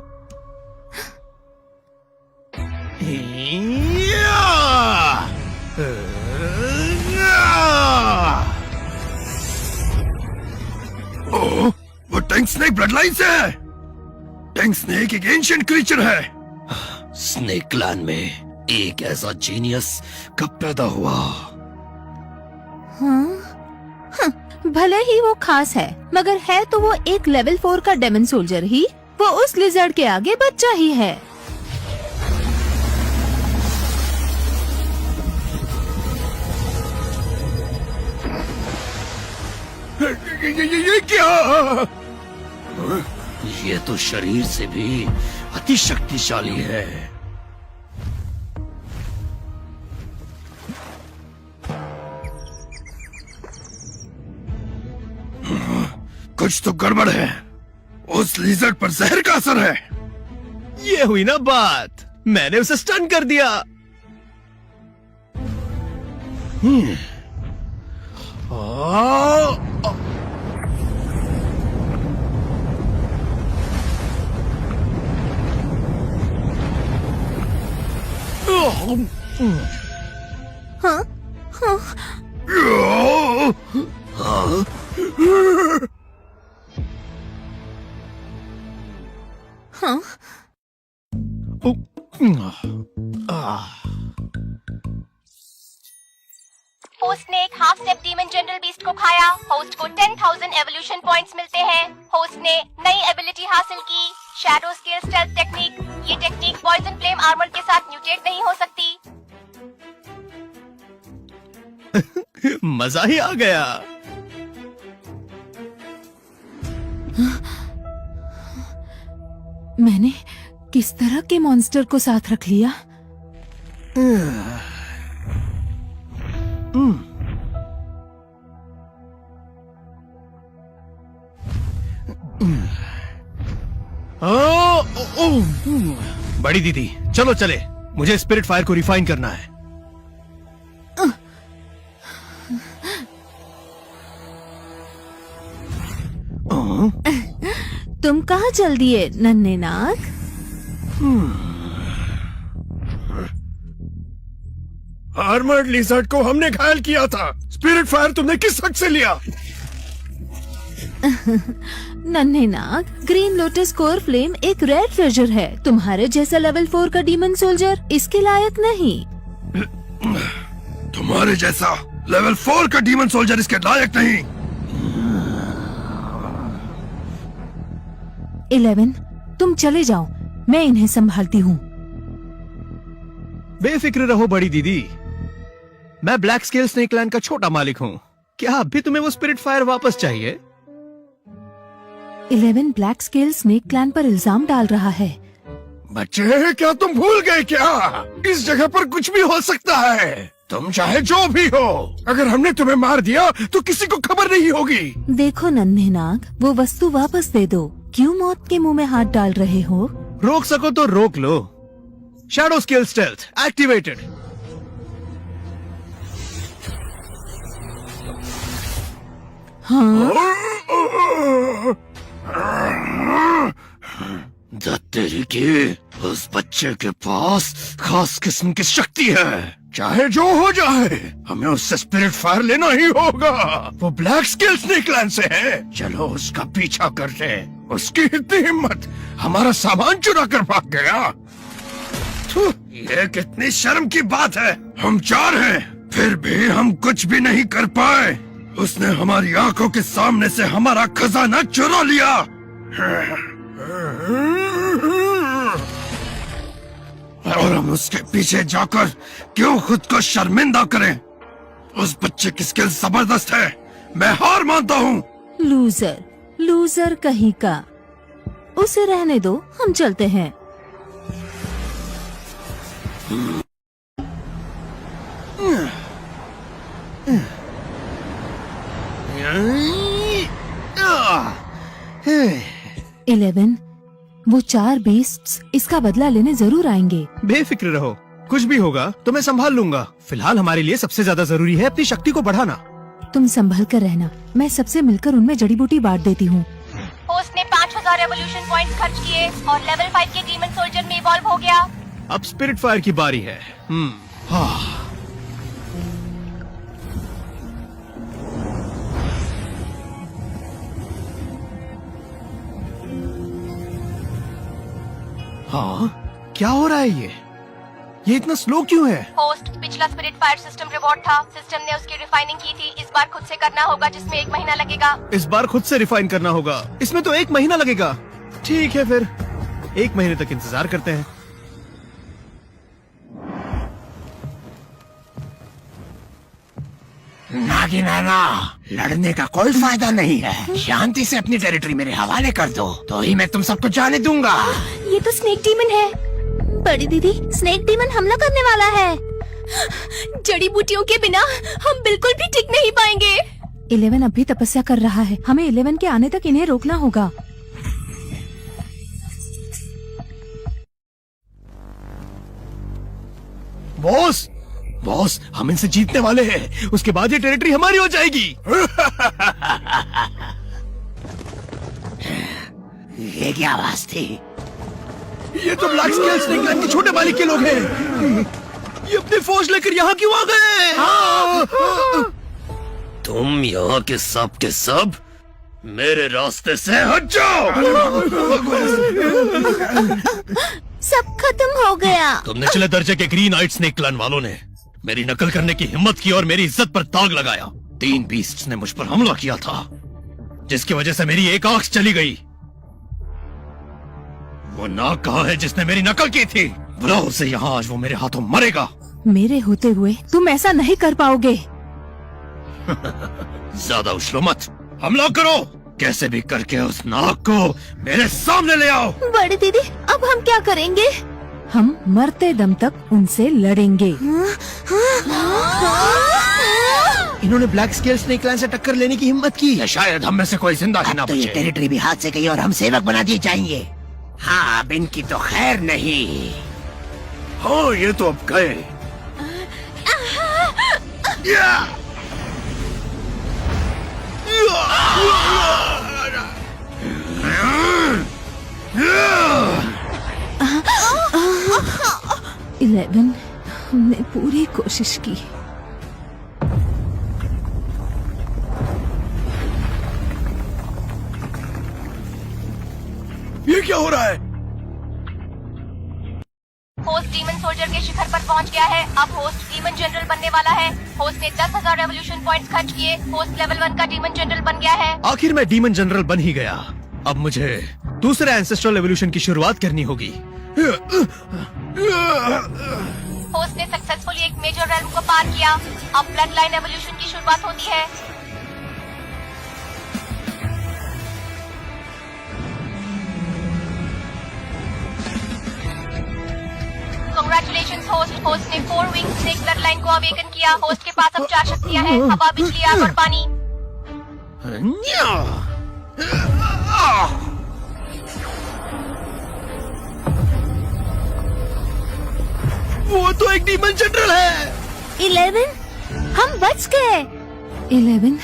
ओह, वो टैंक स्नेक ब्लड लाइन से है। टैंक स्नेक एक एंशिएंट क्रीचर है। स्नेक क्लैन में एक ऐसा जीनियस कब पैदा हुआ? भले ही वो खास है, मगर है तो वो एक लेवल 4 का डेमन सोल्जर ही। वो उस लिजर्ड के आगे बच्चा ही है। ये क्या? ये तो शरीर से भी अति शक्तिशाली है। कुछ तो गड़बड़ है। उस लिजर्ड पर जहर का असर है। ये हुई ना बात, मैंने उसे स्टन कर दिया। होस्ट ने एक half step demon general beast को खाया। होस्ट को 10,000 एवोल्यूशन पॉइंट्स मिलते हैं। होस्ट ने नई एबिलिटी हासिल की, शैडो स्केल स्टेल्थ टेक्निक। ये टेक्निक पॉइजन फ्लेम आर्मर के साथ म्यूटेट नहीं हो सकती। मजा ही आ गया। मैंने किस तरह के मॉन्स्टर को साथ रख लिया? बड़ी दीदी, चलो चले, मुझे स्पिरिट फायर को रिफाइन करना है। तुम कहाँ चल दिए नन्हे नाग? आर्मर्ड लिजर्ड को हमने घायल किया था। स्पिरिट फायर तुमने किस हक से लिया? नन्हे नाग, ग्रीन लोटस कोर फ्लेम एक रेयर ट्रेजर है। तुम्हारे जैसा लेवल 4 का डीमन सोल्जर इसके लायक नहीं। तुम्हारे जैसा लेवल 4 का डीमन सोल्जर इसके लायक नहीं। 11 तुम चले जाओ, मैं इन्हें संभालती हूँ। बेफिक्र रहो बड़ी दीदी, मैं ब्लैक स्केल स्नेक क्लैन का छोटा मालिक हूँ। क्या अब भी तुम्हें वो स्पिरिट फायर वापस चाहिए? 11 ब्लैक स्केल स्नेक क्लैन पर इल्जाम डाल रहा है। बच्चे, क्या तुम भूल गए क्या? इस जगह पर कुछ भी हो सकता है। तुम चाहे जो भी हो, अगर हमने तुम्हें मार दिया तो किसी को खबर नहीं होगी। देखो नन्हे नाग, वो वस्तु वापस दे दो। क्यों मौत के मुंह में हाथ डाल रहे हो? रोक सको तो रोक लो। Shadow scale stealth activated. हाँ, तेरी की उस बच्चे के पास खास किस्म की शक्ति है। चाहे जो हो जाए, हमें उससे स्पिरिट फायर लेना ही होगा। वो ब्लैक स्केल स्नेक क्लैन से है। चलो उसका पीछा करते हैं। उसकी इतनी हिम्मत, हमारा सामान चुरा कर भाग गया। थू, ये कितनी शर्म की बात है। हम 4 हैं, फिर भी हम कुछ भी नहीं कर पाए। उसने हमारी आंखों के सामने से हमारा खजाना चुरा लिया। और हम उसके पीछे जाकर क्यों खुद को शर्मिंदा करें? उस बच्चे की स्किल जबरदस्त है। मैं हार मानता हूँ। लूजर, लूजर कहीं का। उसे रहने दो, हम चलते हैं। हे, 11, वो 4 बीस्ट्स इसका बदला लेने जरूर आएंगे। बेफिक्र रहो, कुछ भी होगा तो मैं संभाल लूंगा। फिलहाल हमारे लिए सबसे ज्यादा जरूरी है अपनी शक्ति को बढ़ाना। तुम संभल कर रहना, मैं सबसे मिलकर उनमें जड़ी बूटी बांट देती हूँ। होस्ट ने 5000 रेवोल्यूशन पॉइंट्स खर्च किए और लेवल 5 के डीमन सोल्जर में इवॉल्व हो गया। अब स्पिरिट फायर की बारी है। हाँ। हाँ, क्या हो रहा है ये इतना स्लो क्यों है? होस्ट, पिछला स्पिरिट फायर सिस्टम रिवॉर्ड था। सिस्टम ने उसकी रिफाइनिंग की थी। इस बार खुद से करना होगा, जिसमें 1 महीना लगेगा। इस बार खुद से रिफाइन करना होगा, इसमें तो 1 महीना लगेगा। ठीक है, फिर 1 महीने तक इंतजार करते हैं। नागिनाना, लड़ने का कोई फायदा नहीं है। शांति से अपनी टेरिटरी मेरे हवाले कर दो, तो ही मैं तुम सबको जाने दूंगा। ये तो स्नेक डीमन है। बड़ी दीदी, स्नेक डीमन हमला करने वाला है। जड़ी बूटियों के बिना हम बिल्कुल भी टिक नहीं पाएंगे। 11 अब भी तपस्या कर रहा है। हमें 11 के आने तक इन्हें रोकना होगा। बॉस, बॉस, हम इनसे जीतने वाले हैं। उसके बाद ये टेरिटरी हमारी हो जाएगी। ये क्या आवाज थी? ये तो ब्लैक स्केल स्नेक क्लैन के छोटे मालिक के लोग हैं। ये अपनी फौज लेकर यहाँ क्यों आ गए? तुम यहाँ के सब मेरे रास्ते से हट जाओ। सब खत्म हो गया। तुम निचले दर्जे के ग्रीन आइट स्नेक क्लैन वालों ने मेरी नकल करने की हिम्मत की और मेरी इज्जत पर दाग लगाया। 3 बीस्ट्स ने मुझ पर हमला किया था, जिसकी वजह से मेरी एक आंख चली गई। वो नाग कहाँ है जिसने मेरी नकल की थी? बुलाओ उसे यहाँ, आज वो मेरे हाथों मरेगा। मेरे होते हुए तुम ऐसा नहीं कर पाओगे। ज्यादा उछलो मत, हमला करो। कैसे भी करके उस नाग को मेरे सामने ले आओ। बड़ी दीदी, अब हम क्या करेंगे? हम मरते दम तक उनसे लड़ेंगे। इन्होंने ब्लैक स्केल स्नेक क्लैन से टक्कर लेने की हिम्मत की। या शायद हम में से कोई जिंदा ही ना अब तो ये बचे। टेरिटरी भी हाथ से गई और हम सेवक बना दिए जाएंगे। हाँ, अब इनकी तो खैर नहीं। हाँ, ये तो अब गए। इलेवन, हमने पूरी कोशिश की। ये क्या हो रहा है? होस्ट डीमन सोल्जर के शिखर पर पहुंच गया है। अब होस्ट डीमन जनरल बनने वाला है। होस्ट ने 10,000 रेवोल्यूशन पॉइंट्स खर्च किए। होस्ट लेवल 1 का डीमन जनरल बन गया है। आखिर मैं डीमन जनरल बन ही गया। अब मुझे दूसरे एंसेस्ट्रल एवोल्यूशन की शुरुआत करनी होगी। होस्ट ने सक्सेसफुली एक मेजर रेल्म को पार किया। अब ब्लड लाइन एवोल्यूशन की शुरुआत होती है। Congratulations host. होस्ट ने 4 विंग स्नेक ब्लड लाइन को अवेकन किया। होस्ट के पास अब 4 शक्तियां हैं, हवा, बिजली, आग और पानी। वो तो एक डीमन जनरल है। 11 हम बच गए। 11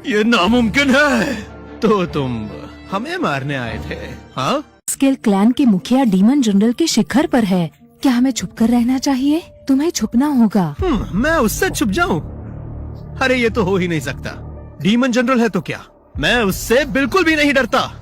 ये नामुमकिन है। तो तुम हमें मारने आए थे, हाँ? स्केल क्लैन के मुखिया डीमन जनरल के शिखर पर है। क्या हमें छुपकर रहना चाहिए? तुम्हें छुपना होगा। मैं उससे छुप जाऊं? अरे ये तो हो ही नहीं सकता। डीमन जनरल है तो क्या, मैं उससे बिल्कुल भी नहीं डरता।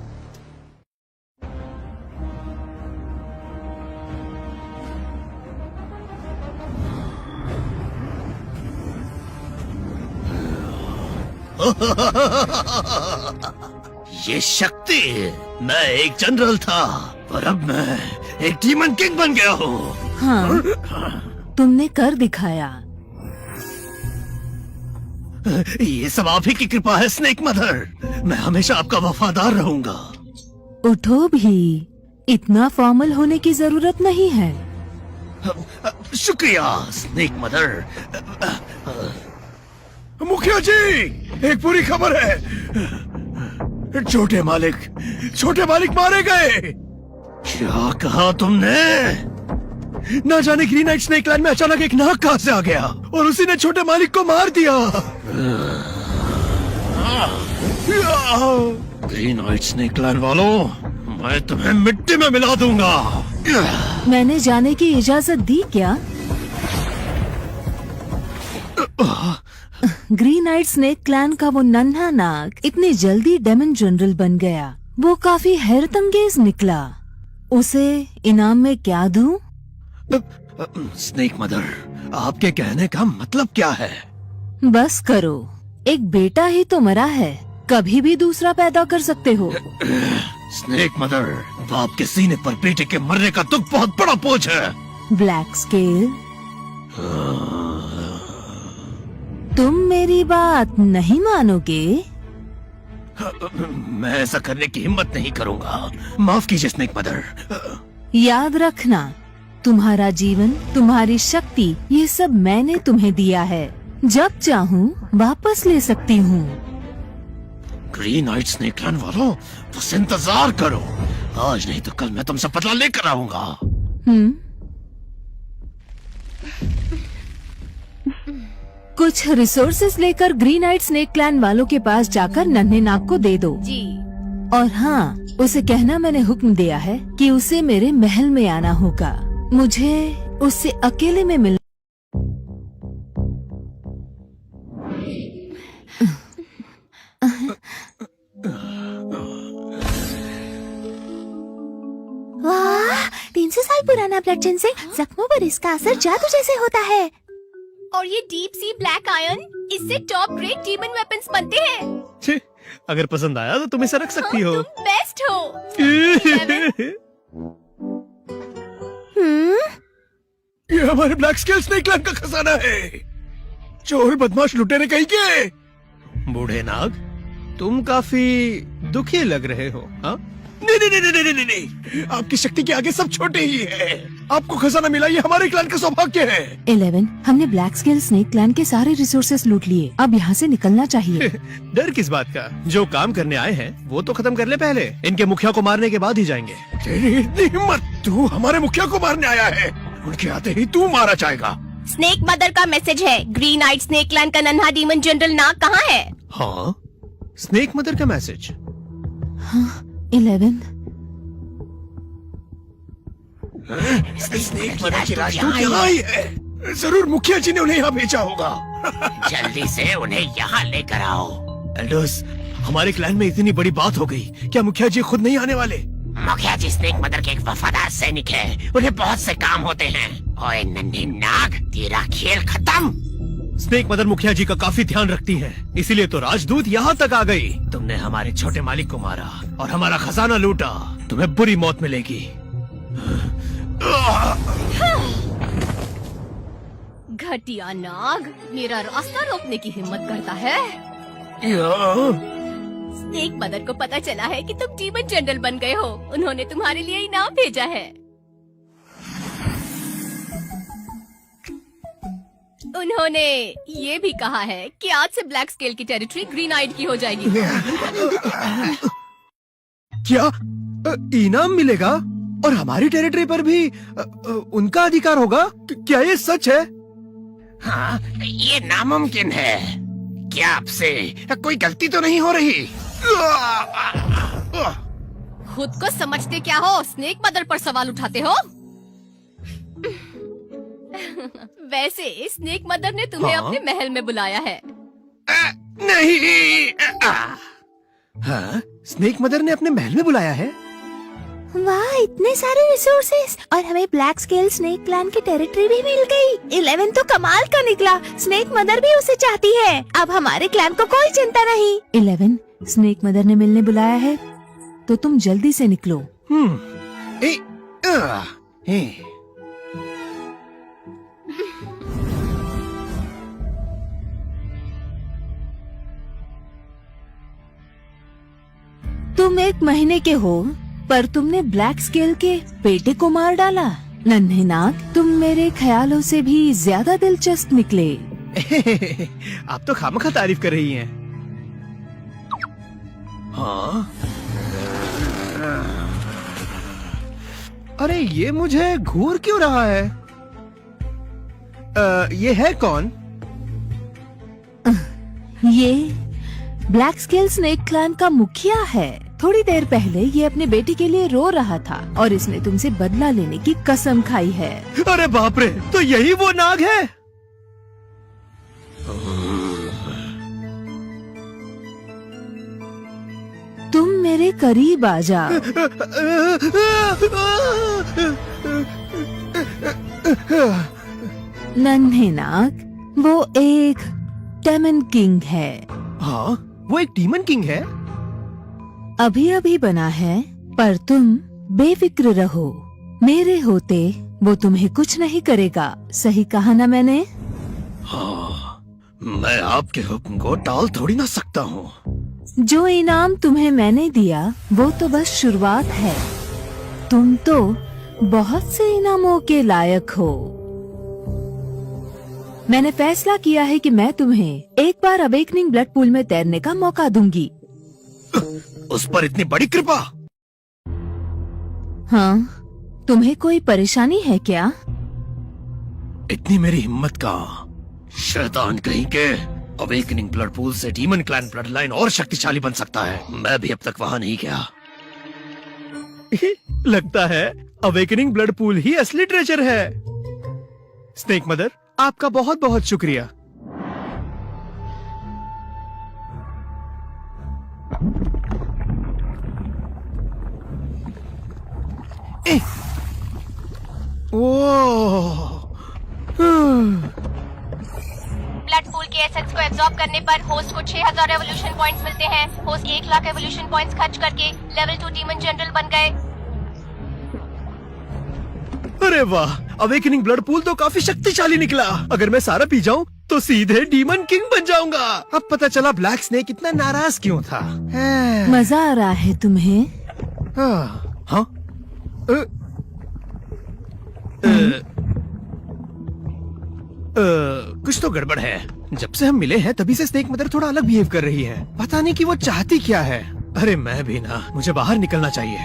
ये शक्ति, मैं एक जनरल था और अब मैं एक डीमन किंग बन गया हूँ। हाँ, तुमने कर दिखाया। ये सब आप ही की कृपा है स्नेक मदर। मैं हमेशा आपका वफादार रहूंगा। उठो भी, इतना फॉर्मल होने की जरूरत नहीं है। शुक्रिया स्नेक मदर। मुखिया जी, एक बुरी खबर है। छोटे मालिक मारे गए। क्या कहा तुमने? ना जाने ग्रीन नाइट स्नेक लैंड में अचानक एक नाग कहां से आ गया और उसी ने छोटे मालिक को मार दिया। ग्रीन नाइट स्नेक लैंड वालों, मैं तुम्हें मिट्टी में मिला दूंगा। मैंने जाने की इजाजत दी क्या? ग्रीन नाइट स्नेक क्लैन का वो नन्हा नाग इतनी जल्दी डेमन जनरल बन गया, वो काफी हैरतअंगेज निकला। उसे इनाम में क्या दूं? स्नेक मदर, आपके कहने का मतलब क्या है? बस करो, एक बेटा ही तो मरा है, कभी भी दूसरा पैदा कर सकते हो। स्नेक मदर, बाप के सीने पर बेटे के मरने का दुख बहुत बड़ा बोझ है। ब्लैक स्केल, तुम मेरी बात नहीं मानोगे? मैं ऐसा करने की हिम्मत नहीं करूंगा। माफ कीजिए स्नेक मदर। याद रखना, तुम्हारा जीवन, तुम्हारी शक्ति, ये सब मैंने तुम्हें दिया है। जब चाहूँ वापस ले सकती हूँ। ग्रीन नाइट स्नेक लैंड वालों, बस इंतजार करो। आज नहीं तो कल मैं तुमसे बदला लेकर आऊंगा। कुछ रिसोर्सेस लेकर ग्रीन नाइट स्नेक क्लैन वालों के पास जाकर नन्हे नाग को दे दो। जी। और हाँ, उसे कहना मैंने हुक्म दिया है कि उसे मेरे महल में आना होगा। मुझे उससे अकेले में मिल। वाह, 300 साल पुराना ब्लड जेन से जख्मों पर इसका असर जादू जैसे होता है। और ये डीप सी ब्लैक आयरन, इससे टॉप ग्रेड डीमन वेपन्स बनते हैं। अगर पसंद आया तो तुम इसे रख सकती हो। तुम बेस्ट हो। ये हमारे ब्लैक स्केल स्नेक लैंड का खजाना है। चोर बदमाश लुटेरे कहीं के। बूढ़े नाग, तुम काफी दुखी लग रहे हो। हाँ? नहीं, आपकी शक्ति के आगे सब छोटे ही है। आपको खजाना मिला, ये हमारे क्लैन का सौभाग्य है। 11, हमने ब्लैक स्केल स्नेक क्लैन के सारे रिसोर्सेस लूट लिए। अब यहाँ से निकलना चाहिए। डर किस बात का? जो काम करने आए हैं वो तो खत्म कर ले पहले। इनके मुखिया को मारने के बाद ही जाएंगे। तेरी इतनी हिम्मत, तू हमारे मुखिया को मारने आया है? उनके आते ही तू मारा जाएगा। स्नेक मदर का मैसेज है, ग्रीन नाइट स्नेक क्लैन का नन्हा डीमन जनरल नाग कहाँ है? हाँ, स्नेक मदर का मैसेज। 11, स्नेक मदर की राजदूत यहाँ ही है। जरूर मुखिया जी ने उन्हें यहाँ भेजा होगा। जल्दी से उन्हें यहाँ लेकर आओ। एल्डर्स, हमारे क्लैन में इतनी बड़ी बात हो गई, क्या मुखिया जी खुद नहीं आने वाले? मुखिया जी स्नेक मदर के एक वफादार सैनिक है, उन्हें बहुत से काम होते हैं। ओए नन्हे नाग, तेरा खेल खत्म। स्नेक मदर मुखिया जी का काफी ध्यान रखती हैं, इसीलिए तो राजदूत यहाँ तक आ गई। तुमने हमारे छोटे मालिक को मारा और हमारा खजाना लूटा, तुम्हें बुरी मौत मिलेगी। घटिया नाग मेरा रास्ता रोकने की हिम्मत करता है। स्नेक मदर को पता चला है कि तुम डीमन जनरल बन गए हो। उन्होंने तुम्हारे लिए इनाम भेजा है। उन्होंने ये भी कहा है कि आज से ब्लैक स्केल की टेरिटरी ग्रीन आइड की हो जाएगी। क्या इनाम मिलेगा और हमारी टेरिटरी पर भी उनका अधिकार होगा? क्या ये सच है? हाँ, ये नामुमकिन है। क्या आपसे कोई गलती तो नहीं हो रही? खुद को समझते क्या हो? स्नेक मदर पर सवाल उठाते हो? वैसे स्नेक मदर ने तुम्हें अपने महल में बुलाया है। नहीं। हाँ, स्नेक मदर ने अपने महल में बुलाया है। वाह, इतने सारे रिसोर्सेस और हमें ब्लैक स्केल स्नेक क्लैन की टेरिटरी भी मिल गई। 11 तो कमाल का निकला। स्नेक मदर भी उसे चाहती है। अब हमारे क्लैन को कोई चिंता नहीं। 11 स्नेक मदर ने मिलने बुलाया है तो तुम जल्दी से निकलो। तुम 1 महीने के हो पर तुमने ब्लैक स्केल के बेटे को मार डाला। नन्हे नाग, तुम मेरे ख्यालों से भी ज्यादा दिलचस्प निकले। आप तो खामखा तारीफ कर रही हैं। हाँ? अरे ये मुझे घूर क्यों रहा है? ये है कौन? ये ब्लैक स्केल स्नेक क्लैन का मुखिया है। थोड़ी देर पहले ये अपने बेटे के लिए रो रहा था और इसने तुमसे बदला लेने की कसम खाई है। अरे बाप रे, तो यही वो नाग है? तुम मेरे करीब आ जाओ। नन्हे नाग, वो एक डेमन किंग है। हाँ, वो एक डीमन किंग है। अभी अभी बना है, पर तुम बेफिक्र रहो। मेरे होते वो तुम्हें कुछ नहीं करेगा। सही कहा ना मैंने? हाँ, मैं आपके हुक्म को टाल थोड़ी ना सकता हूँ। जो इनाम तुम्हें मैंने दिया वो तो बस शुरुआत है। तुम तो बहुत से इनामों के लायक हो। मैंने फैसला किया है कि मैं तुम्हें एक बार अवेकनिंग ब्लड पूल में तैरने का मौका दूंगी। उस पर इतनी बड़ी कृपा? हाँ, तुम्हें कोई परेशानी है क्या? इतनी मेरी हिम्मत का? शैतान कहीं के। अवेकनिंग ब्लड पूल से डीमन क्लैन ब्लड लाइन और शक्तिशाली बन सकता है। मैं भी अब तक वहाँ नहीं गया। लगता है अवेकनिंग ब्लड पूल ही असली ट्रेजर है। स्नेक मदर, आपका बहुत बहुत शुक्रिया। ब्लड पूल के एसेंस को एब्जॉर्ब करने पर होस्ट को 6000 रेवोल्यूशन पॉइंट्स मिलते हैं। होस्ट 1 लाख रेवोल्यूशन पॉइंट्स खर्च करके लेवल 2 डीमन जनरल बन गए। अरे वाह, अवेकनिंग ब्लड पूल तो काफी शक्तिशाली निकला। अगर मैं सारा पी जाऊं तो सीधे डीमन किंग बन जाऊंगा। अब पता चला ब्लैक स्नेक इतना नाराज क्यों था। मजा आ रहा है तुम्हें? हाँ? कुछ तो गड़बड़ है। जब से हम मिले हैं तभी से स्नेक मदर थोड़ा अलग बिहेव कर रही है। पता नहीं कि वो चाहती क्या है। अरे मैं भी ना, मुझे बाहर निकलना चाहिए।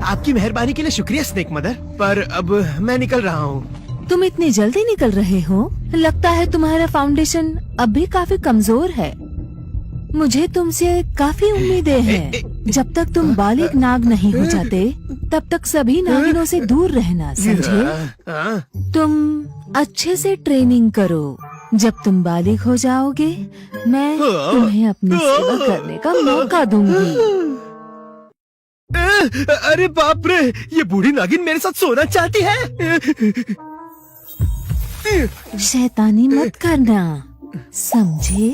आपकी मेहरबानी के लिए शुक्रिया स्नेक मदर, पर अब मैं निकल रहा हूँ। तुम इतनी जल्दी निकल रहे हो? लगता है तुम्हारा फाउंडेशन अब भी काफी कमजोर है। मुझे तुमसे काफी उम्मीदें हैं। जब तक तुम बालिग नाग नहीं हो जाते तब तक सभी नागिनों से दूर रहना, समझे? तुम अच्छे से ट्रेनिंग करो। जब तुम बालिग हो जाओगे मैं तुम्हें अपनी सेवा करने का मौका दूंगी। अरे बाप रे, ये बूढ़ी नागिन मेरे साथ सोना चाहती है। शैतानी मत करना, समझे?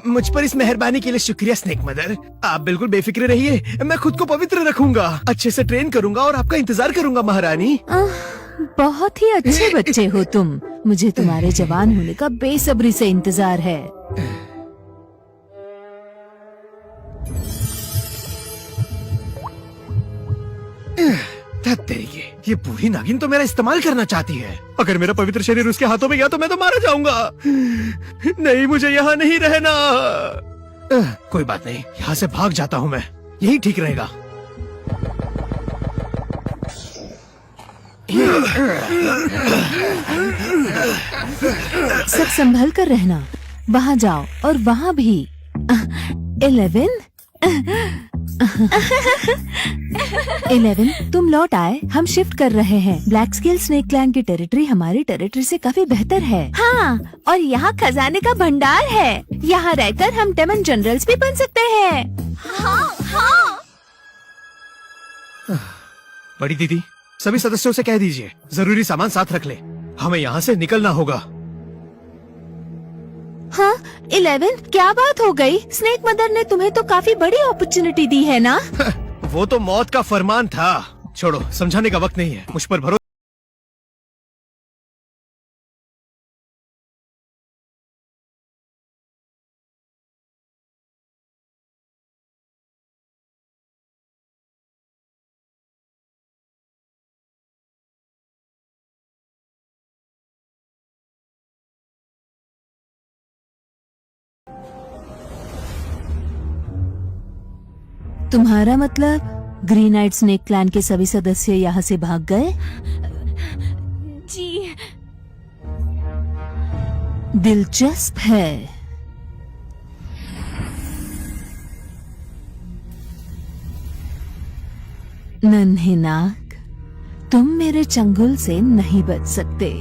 मुझ पर इस मेहरबानी के लिए शुक्रिया स्नेक मदर। आप बिल्कुल बेफिक्र रहिए, मैं खुद को पवित्र रखूंगा, अच्छे से ट्रेन करूंगा और आपका इंतजार करूंगा महारानी। बहुत ही अच्छे बच्चे हो तुम। मुझे तुम्हारे जवान होने का बेसब्री से इंतजार है। तेरी ये बूढ़ी नागिन तो मेरा इस्तेमाल करना चाहती है। अगर मेरा पवित्र शरीर उसके हाथों में गया तो मैं तो मारा जाऊंगा। नहीं, मुझे यहाँ नहीं रहना। कोई बात नहीं, यहाँ से भाग जाता हूँ मैं, यही ठीक रहेगा। सब संभल कर रहना, वहाँ जाओ और वहाँ भी। 11 तुम लौट आए। हम शिफ्ट कर रहे हैं। ब्लैक स्केल स्नेक क्लैन की टेरिटरी हमारी टेरिटरी से काफी बेहतर है। हाँ, और यहाँ खजाने का भंडार है। यहाँ रहकर हम डेमन जनरल्स भी बन सकते हैं। हाँ हाँ। बड़ी दीदी, सभी सदस्यों से कह दीजिए जरूरी सामान साथ रख ले, हमें यहाँ से निकलना होगा। हाँ 11, क्या बात हो गई? स्नेक मदर ने तुम्हें तो काफी बड़ी अपॉर्चुनिटी दी है ना? वो तो मौत का फरमान था। छोड़ो, समझाने का वक्त नहीं है, मुझ पर भरोसा। तुम्हारा मतलब ग्रीन आइट स्नेक क्लैन के सभी सदस्य यहाँ से भाग गए? जी। दिलचस्प है। नन्हे नाग, तुम मेरे चंगुल से नहीं बच सकते।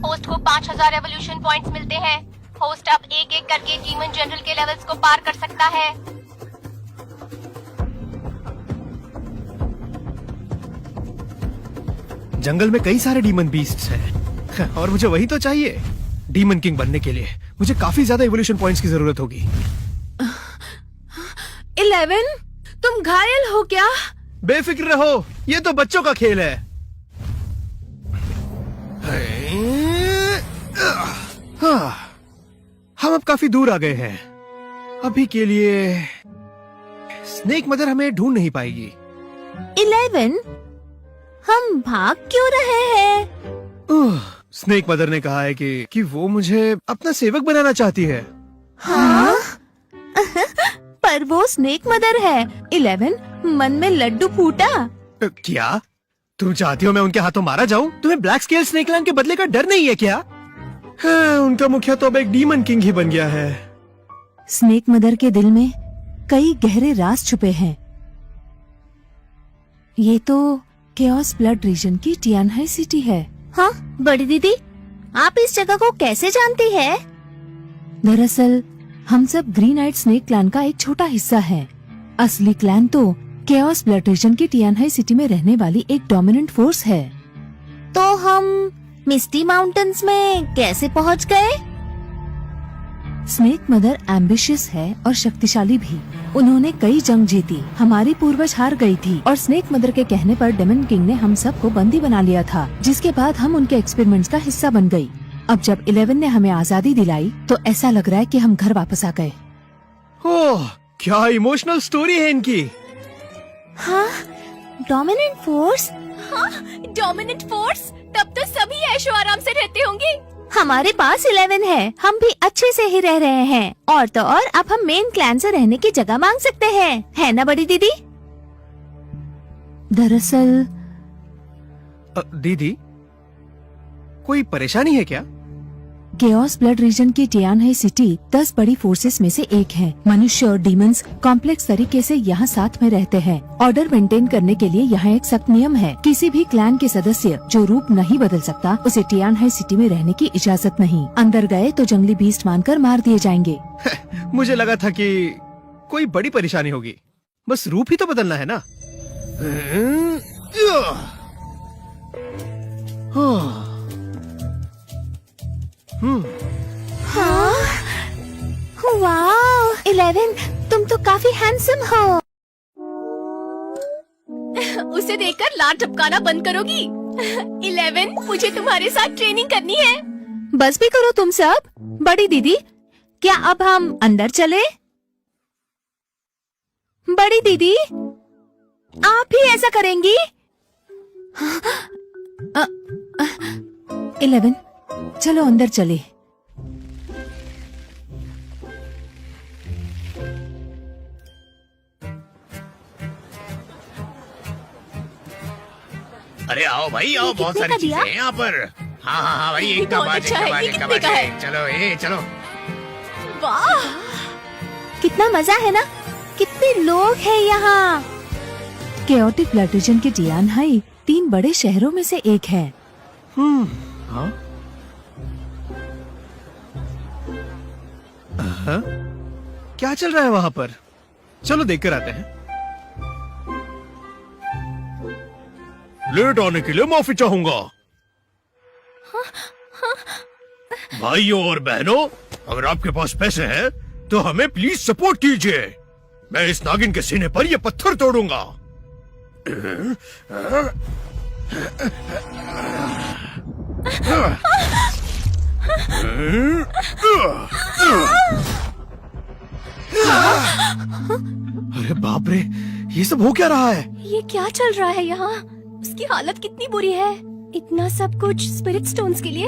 होस्ट को 5000 एवोल्यूशन पॉइंट्स मिलते हैं। होस्ट अब एक एक करके डीमन जनरल के लेवल्स को पार कर सकता है। जंगल में कई सारे डीमन बीस्ट्स हैं और मुझे वही तो चाहिए। डीमन किंग बनने के लिए मुझे काफी ज्यादा एवोल्यूशन पॉइंट्स की जरूरत होगी। 11, तुम घायल हो क्या? बेफिक्र रहो, ये तो बच्चों का खेल है। हम अब काफी दूर आ गए हैं। अभी के लिए स्नेक मदर हमें ढूंढ नहीं पाएगी। 11, हम भाग क्यों रहे हैं? स्नेक मदर ने कहा है कि वो मुझे अपना सेवक बनाना चाहती है। हाँ? पर वो स्नेक मदर है। 11, मन में लड्डू फूटा। क्या तुम चाहती हो मैं उनके हाथों मारा जाऊं? तुम्हें ब्लैक स्केल स्नेक क्लैन के बदले का डर नहीं है क्या? हाँ, उनका मुखिया तो अब एक डीमन किंग ही बन गया है। स्नेक मदर के दिल में कई गहरे राज छुपे हैं। ये तो केओस ब्लड रीजन की टियानहाई सिटी है। हाँ बड़ी दीदी, आप इस जगह को कैसे जानती है? दरअसल हम सब ग्रीन आइट स्नेक क्लैन का एक छोटा हिस्सा है। असली क्लैन तो केओस ब्लड रीजन की टियानहाई सिटी में रहने वाली एक डोमिनेंट फोर्स है। तो हम मिस्टी माउंटेन्स में कैसे पहुंच गए? स्नेक मदर एम्बिशियस है और शक्तिशाली भी। उन्होंने कई जंग जीती। हमारी पूर्वज हार गई थी और स्नेक मदर के कहने पर डेमन किंग ने हम सबको बंदी बना लिया था, जिसके बाद हम उनके एक्सपेरिमेंट्स का हिस्सा बन गई। अब जब 11 ने हमें आजादी दिलाई तो ऐसा लग रहा है कि हम घर वापस आ गए। ओह, क्या इमोशनल स्टोरी है इनकी। हाँ, डोमिनेंट फोर्स। हाँ, डोमिनेंट फोर्स। तब तो सभी ऐशो आराम से रहते होंगे। हमारे पास 11 है, हम भी अच्छे से ही रह रहे हैं। और तो और अब हम मेन क्लैन से रहने की जगह मांग सकते हैं, है ना बड़ी दीदी? दरअसल दीदी, कोई परेशानी है क्या? केओस ब्लड रीजन की टियानहाई सिटी 10 बड़ी फोर्सेस में से एक है। मनुष्य और डीमंस कॉम्प्लेक्स तरीके से यहाँ साथ में रहते हैं। ऑर्डर मेंटेन करने के लिए यहाँ एक सख्त नियम है। किसी भी क्लैन के सदस्य जो रूप नहीं बदल सकता, उसे टियानहाई सिटी में रहने की इजाजत नहीं। अंदर गए तो जंगली बीस्ट मानकर मार दिए जाएंगे। मुझे लगा था कि कोई बड़ी परेशानी होगी। बस रूप ही तो बदलना है ना। वाओ 11, तुम तो काफी हैंडसम हो। उसे देखकर लार टपकाना बंद करोगी? 11, मुझे तुम्हारे साथ ट्रेनिंग करनी है। बस भी करो तुम सब। बड़ी दीदी, क्या अब हम अंदर चले? बड़ी दीदी, आप भी ऐसा करेंगी? 11, चलो अंदर चले। अरे आओ भाई आओ, बहुत कितने सारी का चीजें दिया? हैं यहाँ पर। हाँ हाँ हाँ भाई, ये एकदम बहुत बाजे अच्छा है। बाजे ये कितने का बाजे। है? चलो चलो। वाह, कितना मजा है ना। कितने लोग हैं यहाँ। केओटिक ब्लड रीजन के टियानहाई 3 बड़े शहरों में से एक है। हाँ? हाँ? क्या चल रहा है वहाँ पर? चलो देख कर आते हैं। लेट आने के लिए माफी चाहूंगा। भाइयों और बहनों, अगर आपके पास पैसे हैं तो हमें प्लीज सपोर्ट कीजिए। मैं इस नागिन के सीने पर ये पत्थर तोड़ूंगा। अरे बाप रे, ये सब हो क्या रहा है? ये क्या चल रहा है यहाँ? उसकी हालत कितनी बुरी है। इतना सब कुछ स्पिरिट स्टोन्स के लिए।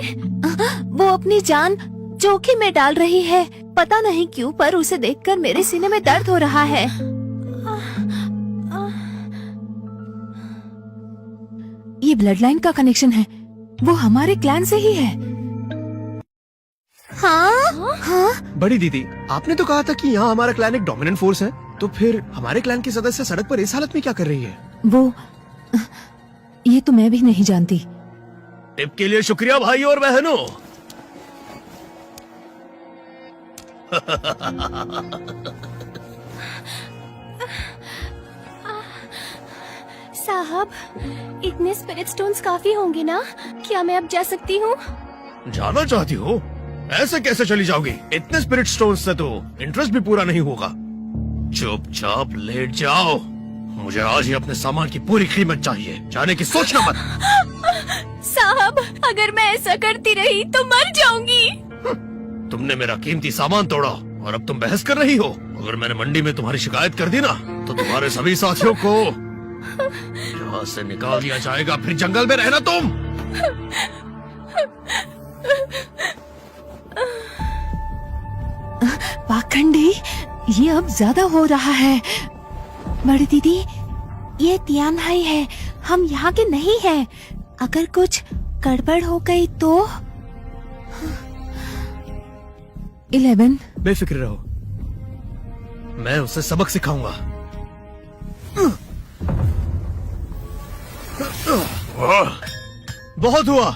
वो अपनी जान जोखिम में डाल रही है। पता नहीं क्यों, पर उसे देखकर मेरे सीने में दर्द हो रहा है। ये ब्लड लाइन का कनेक्शन है। वो हमारे क्लैन से ही है। हाँ? हाँ? बड़ी दीदी, आपने तो कहा था कि यहाँ हमारा क्लैन एक डोमिनेंट फोर्स है, तो फिर हमारे क्लैन के सदस्य सड़क पर इस हालत में क्या कर रही है? वो, ये तो मैं भी नहीं जानती। टिप के लिए शुक्रिया भाई और बहनों। साहब, इतने स्पिरिट स्टोन्स काफी होंगे ना? क्या मैं अब जा सकती हूँ? जाना चाहती हो? ऐसे कैसे चली जाओगी? इतने स्पिरिट स्टोन्स से तो इंटरेस्ट भी पूरा नहीं होगा। चुपचाप लेट जाओ। मुझे आज ही अपने सामान की पूरी कीमत चाहिए। जाने की सोचना मत। साहब, अगर मैं ऐसा करती रही तो मर जाऊंगी। तुमने मेरा कीमती सामान तोड़ा और अब तुम बहस कर रही हो। अगर मैंने मंडी में तुम्हारी शिकायत कर दी ना, तो तुम्हारे सभी साथियों को यहाँ से निकाल दिया जाएगा। फिर जंगल में रहना तुम। पाखंडी, ये अब ज्यादा हो रहा है। बड़ी दीदी, ये तियानहाई है, हम यहाँ के नहीं हैं। अगर कुछ गड़बड़ हो गई तो? 11, बेफिक्र रहो, मैं उसे सबक सिखाऊंगा। बहुत हुआ।